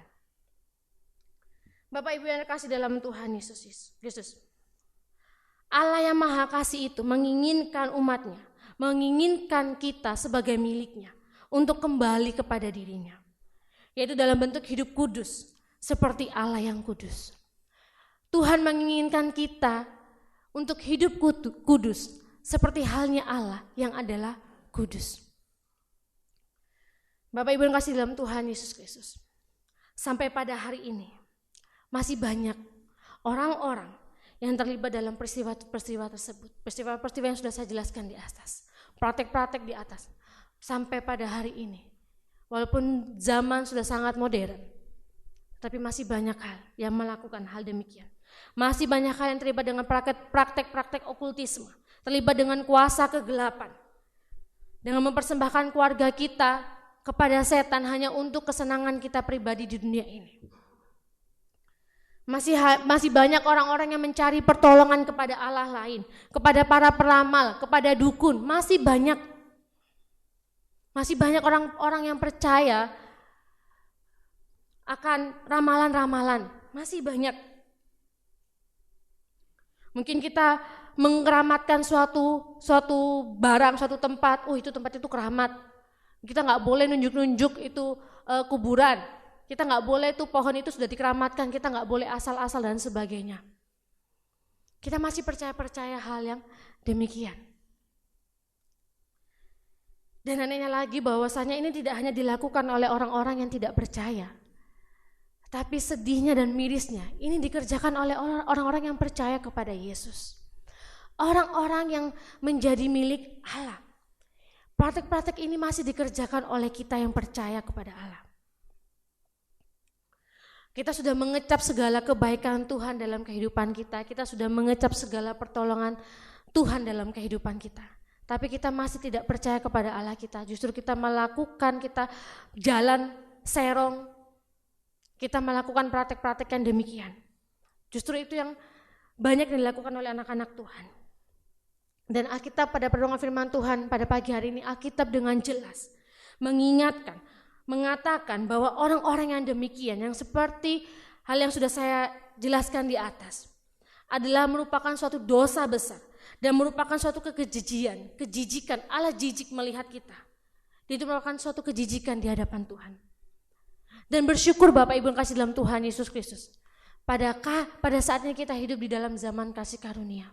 Bapak Ibu yang kasih dalam Tuhan Yesus Kristus. Allah yang Maha Kasih itu menginginkan umatnya, menginginkan kita sebagai miliknya untuk kembali kepada dirinya. Yaitu dalam bentuk hidup kudus, seperti Allah yang kudus. Tuhan menginginkan kita untuk hidup kudus, seperti halnya Allah yang adalah kudus. Bapak Ibu yang kasih dalam Tuhan Yesus Kristus. Sampai pada hari ini, masih banyak orang-orang yang terlibat dalam peristiwa-peristiwa tersebut. Peristiwa-peristiwa yang sudah saya jelaskan di atas. Praktek-praktek di atas. Sampai pada hari ini. Walaupun zaman sudah sangat modern. Tapi masih banyak hal yang melakukan hal demikian. Masih banyak hal yang terlibat dengan praktek-praktek okultisme. Terlibat dengan kuasa kegelapan. Dengan mempersembahkan keluarga kita kepada setan hanya untuk kesenangan kita pribadi di dunia ini. Masih banyak orang-orang yang mencari pertolongan kepada Allah lain, kepada para peramal, kepada dukun, masih banyak. Masih banyak orang-orang yang percaya akan ramalan-ramalan, masih banyak. Mungkin kita mengkeramatkan suatu barang, suatu tempat, itu tempat itu keramat. Kita nggak boleh nunjuk-nunjuk itu kuburan. Kita nggak boleh tuh pohon itu sudah dikeramatkan, kita nggak boleh asal-asal dan sebagainya. Kita masih percaya hal yang demikian. Dan anehnya lagi bahwasanya ini tidak hanya dilakukan oleh orang-orang yang tidak percaya. Tapi sedihnya dan mirisnya, ini dikerjakan oleh orang-orang yang percaya kepada Yesus. Orang-orang yang menjadi milik Allah. Praktek-praktek ini masih dikerjakan oleh kita yang percaya kepada Allah. Kita sudah mengecap segala kebaikan Tuhan dalam kehidupan kita. Kita sudah mengecap segala pertolongan Tuhan dalam kehidupan kita. Tapi kita masih tidak percaya kepada Allah kita. Justru kita kita jalan serong. Kita melakukan praktek-praktek yang demikian. Justru itu yang banyak dilakukan oleh anak-anak Tuhan. Dan Alkitab pada pertolongan firman Tuhan pada pagi hari ini, Alkitab dengan jelas mengingatkan, mengatakan bahwa orang-orang yang demikian, yang seperti hal yang sudah saya jelaskan di atas, adalah merupakan suatu dosa besar dan merupakan suatu kejijikan. Allah jijik melihat kita. Itu merupakan suatu kejijikan di hadapan Tuhan. Dan bersyukur Bapak Ibu yang kasih dalam Tuhan Yesus Kristus. Pada saat ini kita hidup di dalam zaman kasih karunia.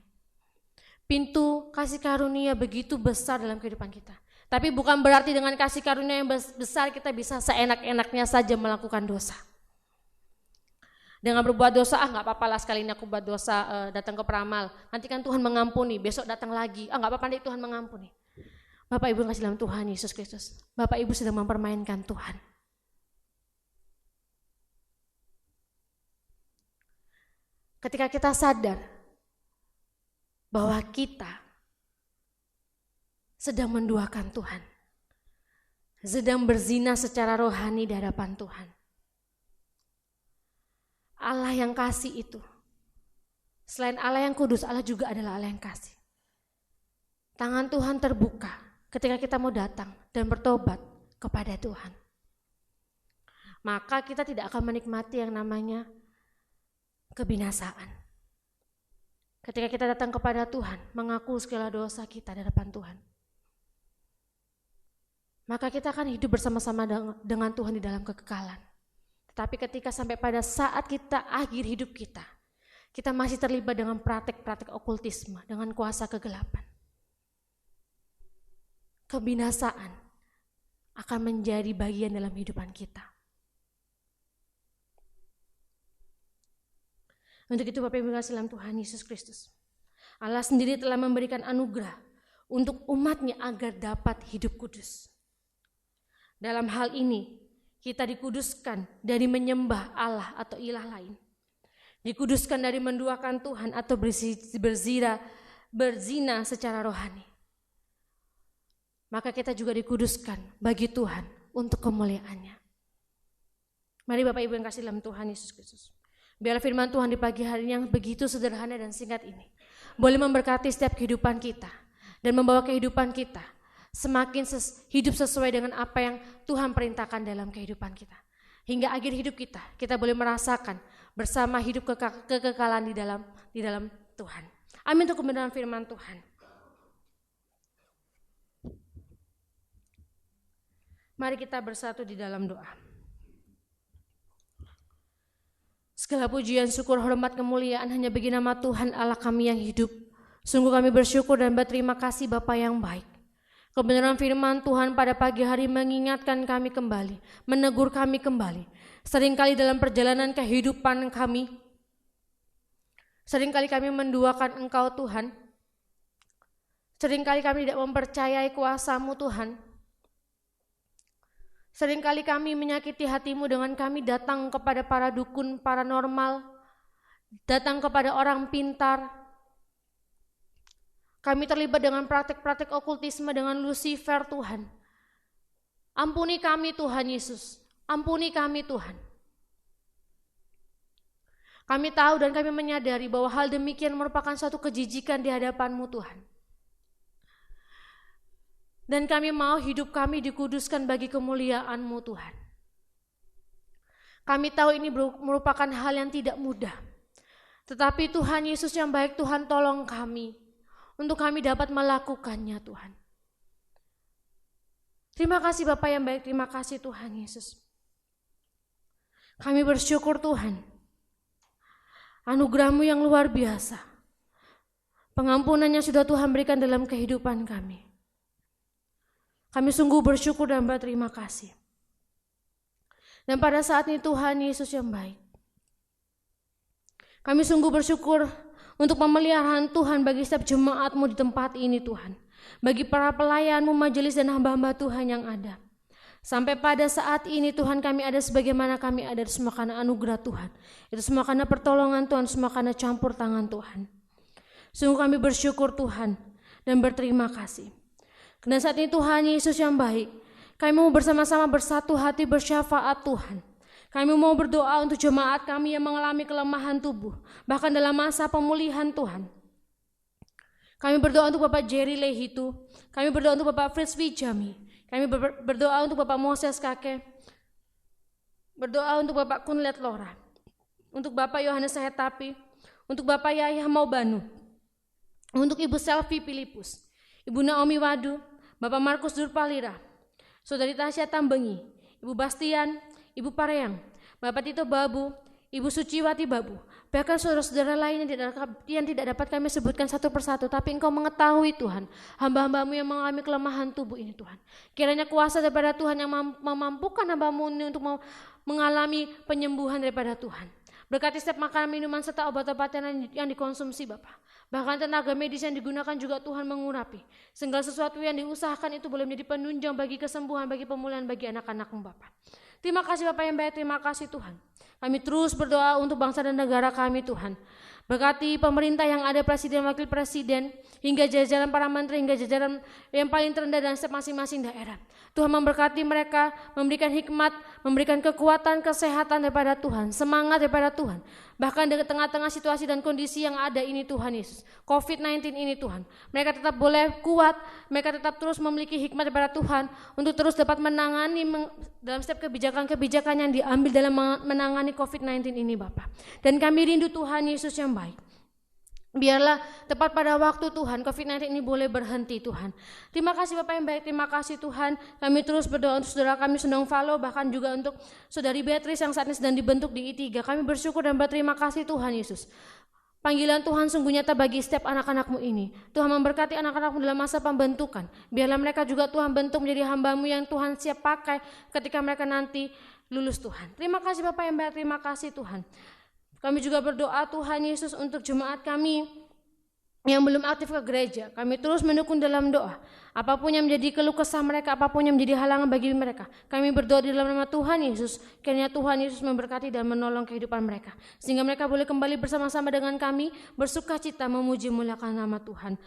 Pintu kasih karunia begitu besar dalam kehidupan kita. Tapi bukan berarti dengan kasih karunia yang besar kita bisa seenak-enaknya saja melakukan dosa. Dengan berbuat dosa, nggak apa-apa lah sekali ini aku buat dosa, datang ke peramal. Nanti kan Tuhan mengampuni, besok datang lagi. Nggak apa-apa nanti Tuhan mengampuni. Bapak Ibu yang kasih dalam Tuhan Yesus Kristus. Bapak Ibu sedang mempermainkan Tuhan. Ketika kita sadar bahwa kita sedang menduakan Tuhan, sedang berzina secara rohani di hadapan Tuhan. Allah yang kasih itu, selain Allah yang kudus, Allah juga adalah Allah yang kasih. Tangan Tuhan terbuka ketika kita mau datang dan bertobat kepada Tuhan. Maka kita tidak akan menikmati yang namanya kebinasaan. Ketika kita datang kepada Tuhan, mengaku segala dosa kita di hadapan Tuhan, maka kita akan hidup bersama-sama dengan Tuhan di dalam kekekalan. Tapi ketika sampai pada saat kita akhir hidup kita masih terlibat dengan praktek-praktek okultisme, dengan kuasa kegelapan. Kebinasaan akan menjadi bagian dalam kehidupan kita. Untuk itu Bapak Ibu kasih dalam Tuhan Yesus Kristus, Allah sendiri telah memberikan anugerah untuk umatnya agar dapat hidup kudus. Dalam hal ini, kita dikuduskan dari menyembah Allah atau ilah lain. Dikuduskan dari menduakan Tuhan atau berzina secara rohani. Maka kita juga dikuduskan bagi Tuhan untuk kemuliaannya. Mari Bapak Ibu yang kasih dalam Tuhan Yesus Kristus. Biar firman Tuhan di pagi hari yang begitu sederhana dan singkat ini boleh memberkati setiap kehidupan kita dan membawa kehidupan kita semakin hidup sesuai dengan apa yang Tuhan perintahkan dalam kehidupan kita. Hingga akhir hidup kita boleh merasakan bersama hidup kekekalan di dalam Tuhan. Amin untuk kebenaran firman Tuhan. Mari kita bersatu di dalam doa. Segala pujian, syukur, hormat, kemuliaan hanya bagi nama Tuhan Allah kami yang hidup. Sungguh kami bersyukur dan berterima kasih Bapa yang baik. Kebenaran firman Tuhan pada pagi hari mengingatkan kami kembali, menegur kami kembali. Seringkali dalam perjalanan kehidupan kami, seringkali kami menduakan Engkau Tuhan. Seringkali kami tidak mempercayai kuasa-Mu Tuhan. Seringkali kami menyakiti hati-Mu dengan kami datang kepada para dukun paranormal, datang kepada orang pintar. Kami terlibat dengan praktek-praktek okultisme dengan Lucifer Tuhan. Ampuni kami Tuhan Yesus, ampuni kami Tuhan. Kami tahu dan kami menyadari bahwa hal demikian merupakan suatu kejijikan di hadapan-Mu Tuhan. Dan kami mau hidup kami dikuduskan bagi kemuliaan-Mu Tuhan. Kami tahu ini merupakan hal yang tidak mudah. Tetapi Tuhan Yesus yang baik, Tuhan tolong kami untuk kami dapat melakukannya Tuhan. Terima kasih Bapa yang baik, terima kasih Tuhan Yesus. Kami bersyukur Tuhan, anugerah-Mu yang luar biasa, pengampunannya sudah Tuhan berikan dalam kehidupan kami. Kami sungguh bersyukur dan berterima kasih. Dan pada saat ini Tuhan Yesus yang baik, kami sungguh bersyukur untuk pemeliharaan Tuhan bagi setiap jemaat-Mu di tempat ini Tuhan. Bagi para pelayan-Mu, majelis dan hamba-hamba Tuhan yang ada. Sampai pada saat ini Tuhan kami ada sebagaimana kami ada, semua karena anugerah Tuhan. Itu semua karena pertolongan Tuhan, semua karena campur tangan Tuhan. Sungguh kami bersyukur Tuhan dan berterima kasih. Dan saat ini Tuhan Yesus yang baik, kami mau bersama-sama bersatu hati bersyafaat Tuhan. Kami mau berdoa untuk jemaat kami yang mengalami kelemahan tubuh, bahkan dalam masa pemulihan Tuhan. Kami berdoa untuk Bapak Jerry Lehitu, kami berdoa untuk Bapak Fritz Wijami, kami berdoa untuk Bapak Moses Kakek, berdoa untuk Bapak Kunlet Lora, untuk Bapak Yohanes Sahetapi, untuk Bapak Yahya Maubanu, untuk Ibu Selvi Filipus, Ibu Naomi Wadu, Bapak Markus Durpalira, Saudari Tasya Tambengi, Ibu Bastian, Ibu Pareang, Bapak Tito Babu, Ibu Suciwati Babu, bahkan saudara-saudara lain yang tidak dapat kami sebutkan satu persatu, tapi Engkau mengetahui Tuhan, hamba-hambamu yang mengalami kelemahan tubuh ini Tuhan. Kiranya kuasa daripada Tuhan yang memampukan hambamu ini untuk mengalami penyembuhan daripada Tuhan. Berkati setiap makanan, minuman, serta obat-obatan yang dikonsumsi Bapak. Bahkan tenaga medis yang digunakan juga Tuhan mengurapi. Segala sesuatu yang diusahakan itu boleh menjadi penunjang bagi kesembuhan, bagi pemulihan, bagi anak-anak-Mu Bapak. Terima kasih Bapak yang baik, terima kasih Tuhan. Kami terus berdoa untuk bangsa dan negara kami Tuhan. Berkati pemerintah yang ada, presiden, wakil presiden, hingga jajaran para menteri, hingga jajaran yang paling terendah dan setiap masing-masing daerah. Tuhan memberkati mereka, memberikan hikmat, memberikan kekuatan, kesehatan daripada Tuhan, semangat daripada Tuhan. Bahkan di tengah-tengah situasi dan kondisi yang ada ini Tuhan Yesus, COVID-19 ini Tuhan, mereka tetap boleh kuat, mereka tetap terus memiliki hikmat daripada Tuhan untuk terus dapat menangani dalam setiap kebijakan-kebijakan yang diambil dalam menangani COVID-19 ini Bapak. Dan kami rindu Tuhan Yesus yang baik. Biarlah tepat pada waktu Tuhan COVID-19 ini boleh berhenti Tuhan. Terima kasih Bapak yang baik, terima kasih Tuhan. Kami terus berdoa untuk saudara kami Sendong Falo, bahkan juga untuk saudari Beatrice yang saat ini sedang dibentuk di I3. Kami bersyukur dan berterima kasih Tuhan Yesus. Panggilan Tuhan sungguh nyata bagi setiap anak-anak-Mu ini. Tuhan memberkati anak-anak-Mu dalam masa pembentukan. Biarlah mereka juga Tuhan bentuk menjadi hamba-Mu yang Tuhan siap pakai ketika mereka nanti lulus Tuhan. Terima kasih Bapak yang baik, terima kasih Tuhan. Kami juga berdoa Tuhan Yesus untuk jemaat kami yang belum aktif ke gereja. Kami terus mendukung dalam doa. Apapun yang menjadi keluh kesah mereka, apapun yang menjadi halangan bagi mereka, kami berdoa di dalam nama Tuhan Yesus. Kiranya Tuhan Yesus memberkati dan menolong kehidupan mereka, sehingga mereka boleh kembali bersama-sama dengan kami, bersuka cita memuji muliakan nama Tuhan.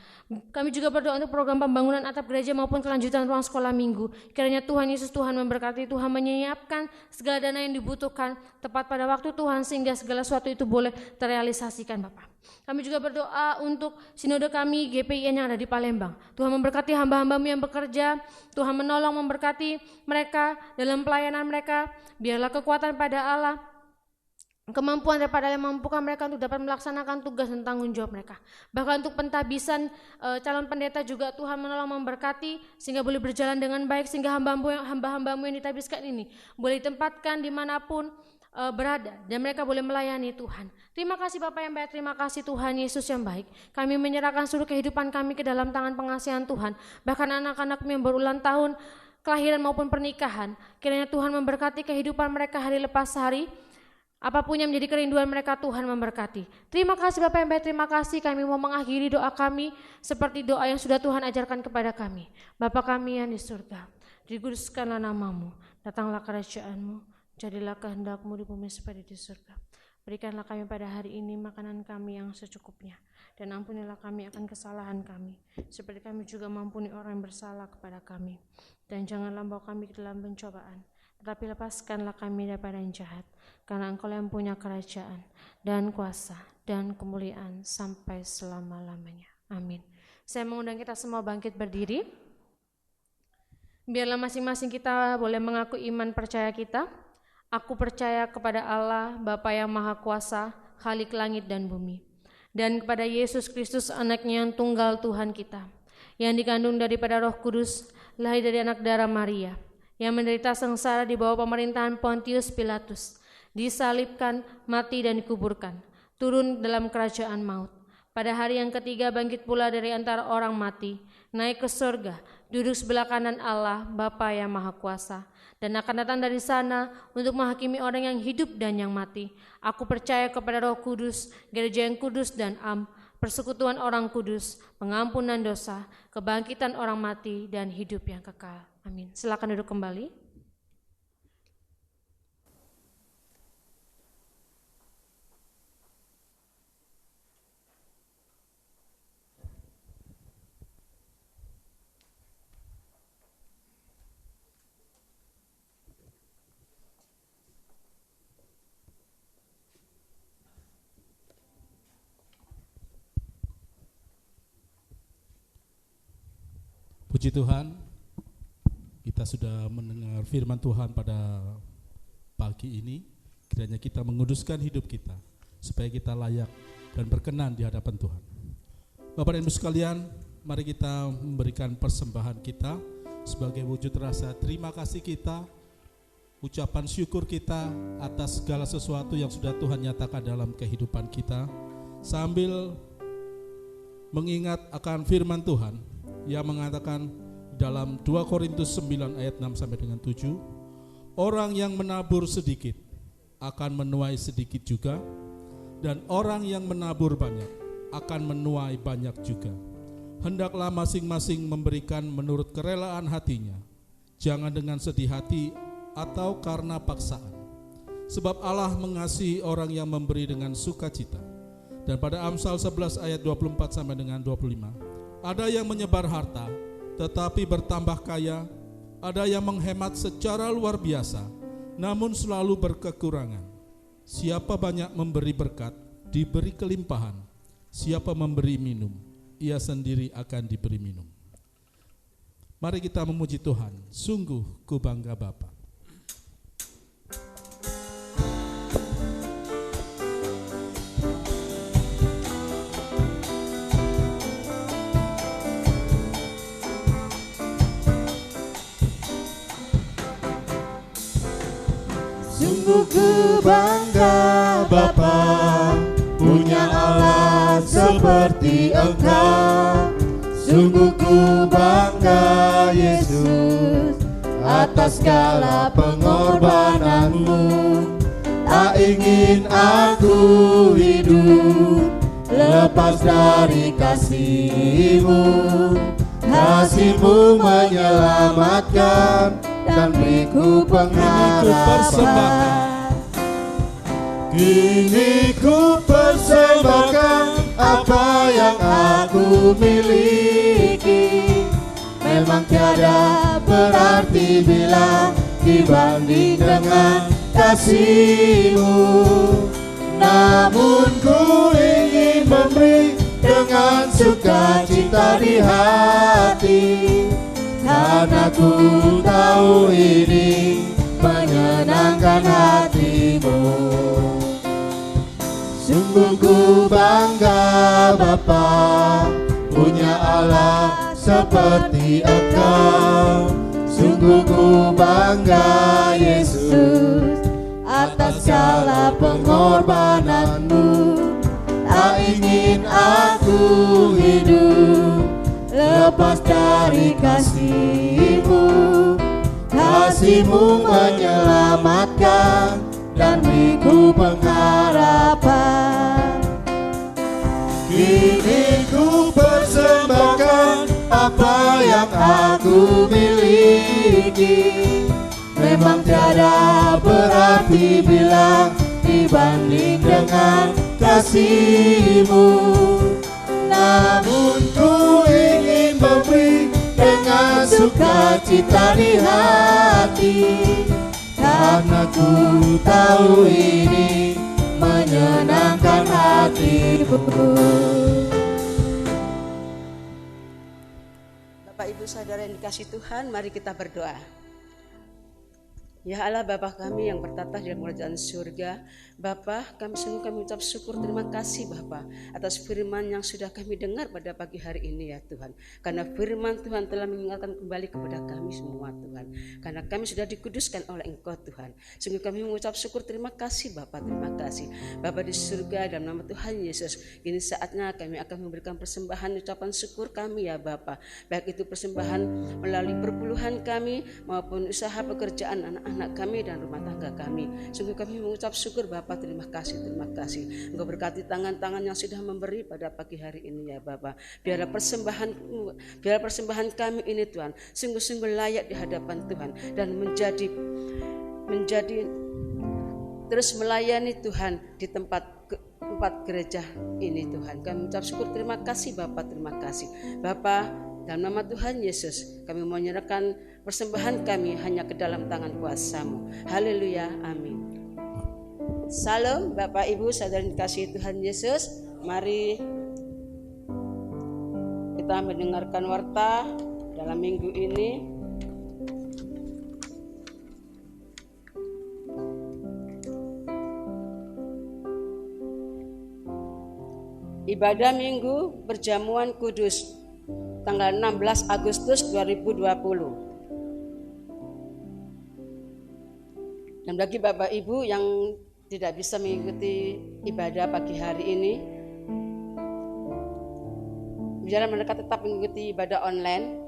Kami juga berdoa untuk program pembangunan atap gereja maupun kelanjutan ruang sekolah minggu. Kiranya Tuhan Yesus, Tuhan memberkati, Tuhan menyiapkan segala dana yang dibutuhkan tepat pada waktu Tuhan, sehingga segala sesuatu itu boleh terrealisasikan Bapak. Kami juga berdoa untuk sinode kami GPIN yang ada di Palembang. Tuhan memberkati hamba-hamba-Mu yang bekerja, Tuhan menolong memberkati mereka dalam pelayanan mereka. Biarlah kekuatan pada Allah, kemampuan daripada yang memampukan mereka untuk dapat melaksanakan tugas dan tanggung jawab mereka. Bahkan untuk pentabisan calon pendeta juga Tuhan menolong memberkati, sehingga boleh berjalan dengan baik, sehingga hamba-hamba-Mu yang ditabiskan ini boleh ditempatkan dimanapun berada, dan mereka boleh melayani Tuhan. Terima kasih Bapak yang baik, terima kasih Tuhan Yesus yang baik. Kami menyerahkan seluruh kehidupan kami ke dalam tangan pengasihan Tuhan. Bahkan anak-anak yang berulang tahun kelahiran maupun pernikahan, kiranya Tuhan memberkati kehidupan mereka hari lepas hari. Apapun yang menjadi kerinduan mereka, Tuhan memberkati. Terima kasih Bapak yang baik, terima kasih. Kami mau mengakhiri doa kami seperti doa yang sudah Tuhan ajarkan kepada kami. Bapa kami yang di surga, dikuduskanlah nama-Mu, datanglah kerajaan-Mu, jadilah kehendak-Mu di bumi seperti di surga. Berikanlah kami pada hari ini makanan kami yang secukupnya, dan ampunilah kami akan kesalahan kami, seperti kami juga mengampuni orang yang bersalah kepada kami. Dan janganlah bawa kami ke dalam pencobaan, tetapi lepaskanlah kami daripada yang jahat, karena Engkau yang punya kerajaan dan kuasa dan kemuliaan sampai selama-lamanya. Amin. Saya mengundang kita semua bangkit berdiri. Biarlah masing-masing kita boleh mengaku iman percaya kita. Aku percaya kepada Allah, Bapa yang Maha Kuasa, Khalik langit dan bumi, dan kepada Yesus Kristus, anaknya yang tunggal Tuhan kita, yang dikandung daripada Roh Kudus, lahir dari anak darah Maria, yang menderita sengsara di bawah pemerintahan Pontius Pilatus, disalibkan, mati dan dikuburkan, turun dalam kerajaan maut. Pada hari yang ketiga bangkit pula dari antara orang mati, naik ke surga, duduk sebelah kanan Allah, Bapa yang Maha Kuasa, dan akan datang dari sana untuk menghakimi orang yang hidup dan yang mati. Aku percaya kepada Roh Kudus, gereja yang kudus dan persekutuan orang kudus, pengampunan dosa, kebangkitan orang mati, dan hidup yang kekal. Amin. Silakan duduk kembali. Puji Tuhan, kita sudah mendengar firman Tuhan pada pagi ini. Kiranya kita menguduskan hidup kita supaya kita layak dan berkenan di hadapan Tuhan. Bapak dan Ibu sekalian, mari kita memberikan persembahan kita sebagai wujud rasa terima kasih kita, ucapan syukur kita atas segala sesuatu yang sudah Tuhan nyatakan dalam kehidupan kita, sambil mengingat akan firman Tuhan yang mengatakan dalam 2 Korintus 9 ayat 6 sampai dengan 7, orang yang menabur sedikit akan menuai sedikit juga, dan orang yang menabur banyak akan menuai banyak juga. Hendaklah masing-masing memberikan menurut kerelaan hatinya, jangan dengan sedih hati atau karena paksaan. Sebab Allah mengasihi orang yang memberi dengan sukacita. Dan pada Amsal 11 ayat 24 sampai dengan 25, ada yang menyebar harta tetapi bertambah kaya, ada yang menghemat secara luar biasa namun selalu berkekurangan. Siapa banyak memberi berkat, diberi kelimpahan. Siapa memberi minum, ia sendiri akan diberi minum. Mari kita memuji Tuhan. Sungguh ku bangga Bapa. Sungguh ku bangga Bapa, punya Allah seperti Engkau. Sungguh ku bangga Yesus, atas segala pengorbananmu. Tak ingin aku hidup lepas dari kasih-Mu. Kasih-Mu menyelamatkan dan beriku pengharapan. Kini ku persembahkan apa yang aku miliki. Memang tiada berarti bila dibanding dengan kasih-Mu. Namun ku ingin memberi dengan sukacita di hati, karena ku tahu ini menyenangkan hati-Mu. Sungguh ku bangga Bapa, punya Allah seperti Engkau. Sungguh ku bangga Yesus, atas segala pengorbananmu. Tak ingin aku hidup lepas dari kasih-Mu. Kasih-Mu menyelamatkan dan beriku pengharapan. Kini ku persembahkan apa yang aku miliki. Memang tiada berarti bila dibanding dengan kasih-Mu. Namun ku ingin memberi dengan sukacita di hati, karena ku tahu ini menyenangkan hati-Mu. Bapak Ibu Saudara yang dikasihi Tuhan, mari kita berdoa. Ya Allah Bapa kami yang bertata di dalam kerajaan surga, Bapa, kami ucap syukur, terima kasih Bapa atas firman yang sudah kami dengar pada pagi hari ini ya Tuhan. Karena firman Tuhan telah mengingatkan kembali kepada kami semua Tuhan. Karena kami sudah dikuduskan oleh Engkau Tuhan. Sungguh kami mengucap syukur, terima kasih Bapa, terima kasih. Bapa di surga, dalam nama Tuhan Yesus, kini saatnya kami akan memberikan persembahan ucapan syukur kami ya Bapa. Baik itu persembahan melalui perpuluhan kami maupun usaha pekerjaan anak-anak kami dan rumah tangga kami. Sungguh kami mengucap syukur Bapa, terima kasih, terima kasih. Engkau berkati tangan-tangan yang sudah memberi pada pagi hari ini ya Bapa. Biarlah persembahan kami ini Tuhan sungguh-sungguh layak di hadapan Tuhan dan menjadi terus melayani Tuhan di tempat gereja ini Tuhan. Kami mengucap syukur, terima kasih Bapa, terima kasih Bapa. Dalam nama Tuhan Yesus, kami menyerahkan persembahan kami hanya ke dalam tangan kuasa-Mu. Haleluya, amin. Salam Bapak Ibu Saudara yang dikasihi Tuhan Yesus. Mari kita mendengarkan warta dalam minggu ini. Ibadah Minggu Perjamuan Kudus tanggal 16 Agustus 2020. Dan bagi Bapak Ibu yang tidak bisa mengikuti ibadah pagi hari ini, biar mereka tetap mengikuti ibadah online,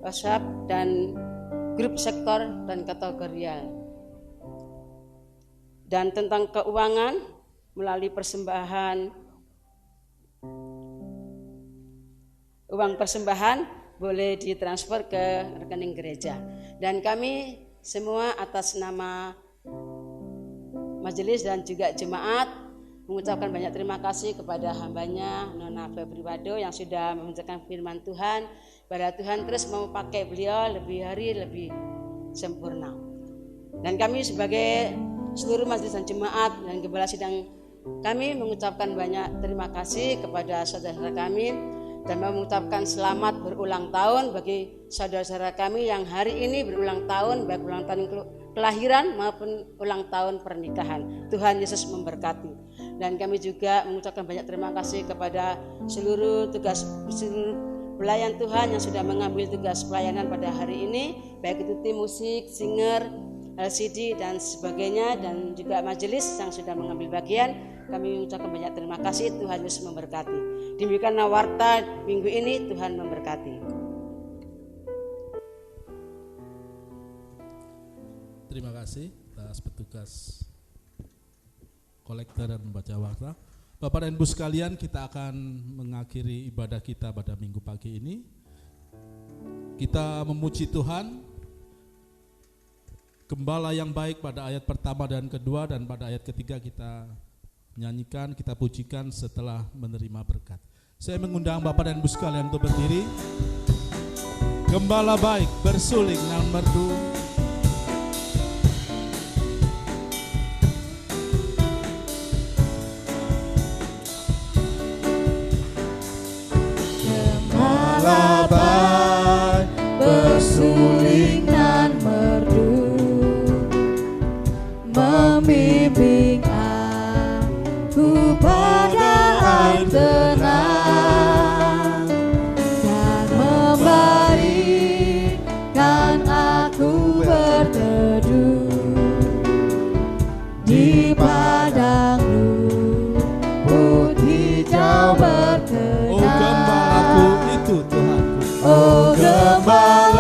WhatsApp dan grup sektor dan kategorial. Dan tentang keuangan melalui uang persembahan boleh ditransfer ke rekening gereja. Dan kami semua atas nama majelis dan juga jemaat mengucapkan banyak terima kasih kepada hambanya Nona Febri Wado yang sudah membacakan firman Tuhan. Pada Tuhan terus mau pakai beliau lebih hari lebih sempurna. Dan kami sebagai seluruh majelis dan jemaat dan gembala sidang kami mengucapkan banyak terima kasih kepada saudara kami dan mengucapkan selamat berulang tahun bagi saudara-saudara kami yang hari ini berulang tahun, baik ulang tahun kelahiran maupun ulang tahun pernikahan. Tuhan Yesus memberkati. Dan kami juga mengucapkan banyak terima kasih kepada seluruh pelayan Tuhan yang sudah mengambil tugas pelayanan pada hari ini, baik itu tim musik, singer, LCD dan sebagainya, dan juga majelis yang sudah mengambil bagian. Kami mengucapkan banyak terima kasih. Tuhan Yesus memberkati. Demikianlah warta minggu ini. Tuhan memberkati. Terima kasih atas petugas kolektor dan membaca warta. Bapak dan Ibu sekalian, kita akan mengakhiri ibadah kita pada minggu pagi ini. Kita memuji Tuhan, Gembala yang baik pada ayat pertama dan kedua, dan pada ayat ketiga kita nyanyikan, kita pujikan setelah menerima berkat. Saya mengundang Bapak dan Ibu sekalian untuk berdiri. Gembala baik bersuling nan merdu, Gembala baik bersuling nan merdu, membimbing aku pada air tenang, dan memberikan aku berteduh di padang rumput hijau berkenan. oh gembalaku itu Tuhanku, Oh gembalaku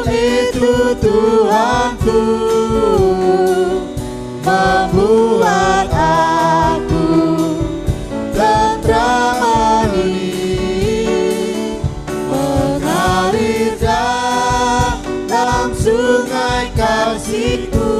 itu Tuhanku, membuat aku tentram hening, mengalir dalam sungai kasih-Ku,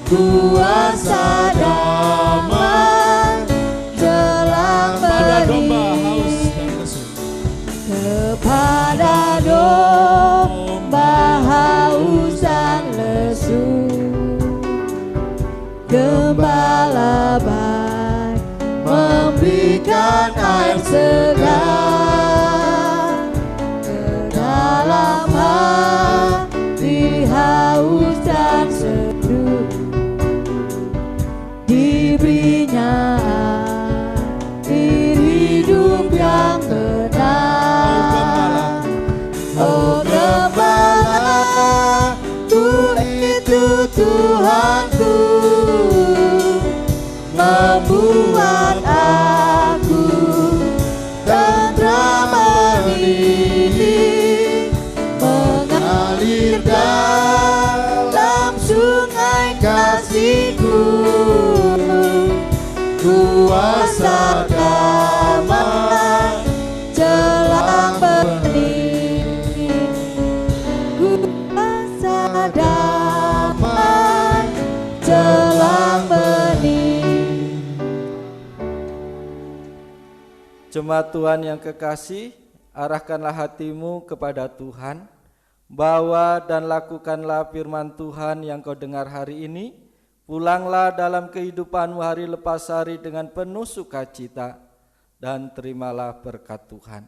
kuasa damai jelang pada domba benih. haus dan lesu. Kepada domba haus dan lesu, Gembala baik memberikan air segar ke dalam hati haus dan seduh. Diberinya air hidup yang benar. Oh gembalaku itu Tuhanku, membuat aku tentram hening, mengalir dalam sungai kasih-Ku, kuasa damai jelang benih, kuasa damai jelang benih. Jemaat Tuhan yang kekasih, arahkanlah hatimu kepada Tuhan, bawa dan lakukanlah firman Tuhan yang kau dengar hari ini. Pulanglah dalam kehidupanmu hari lepas hari dengan penuh sukacita, dan terimalah berkat Tuhan.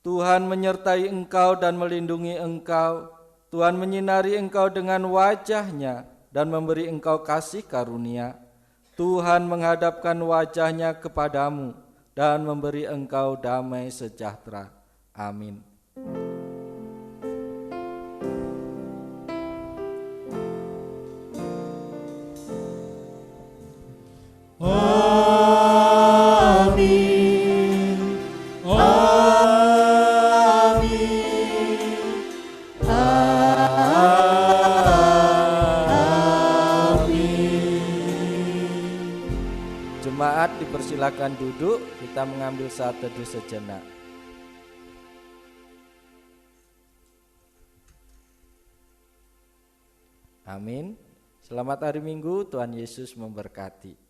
Tuhan menyertai engkau dan melindungi engkau. Tuhan menyinari engkau dengan wajah-Nya dan memberi engkau kasih karunia. Tuhan menghadapkan wajahnya kepadamu dan memberi engkau damai sejahtera. Amin. Jemaat dipersilakan duduk, kita mengambil saat teduh sejenak. Amin. Selamat hari Minggu, Tuhan Yesus memberkati.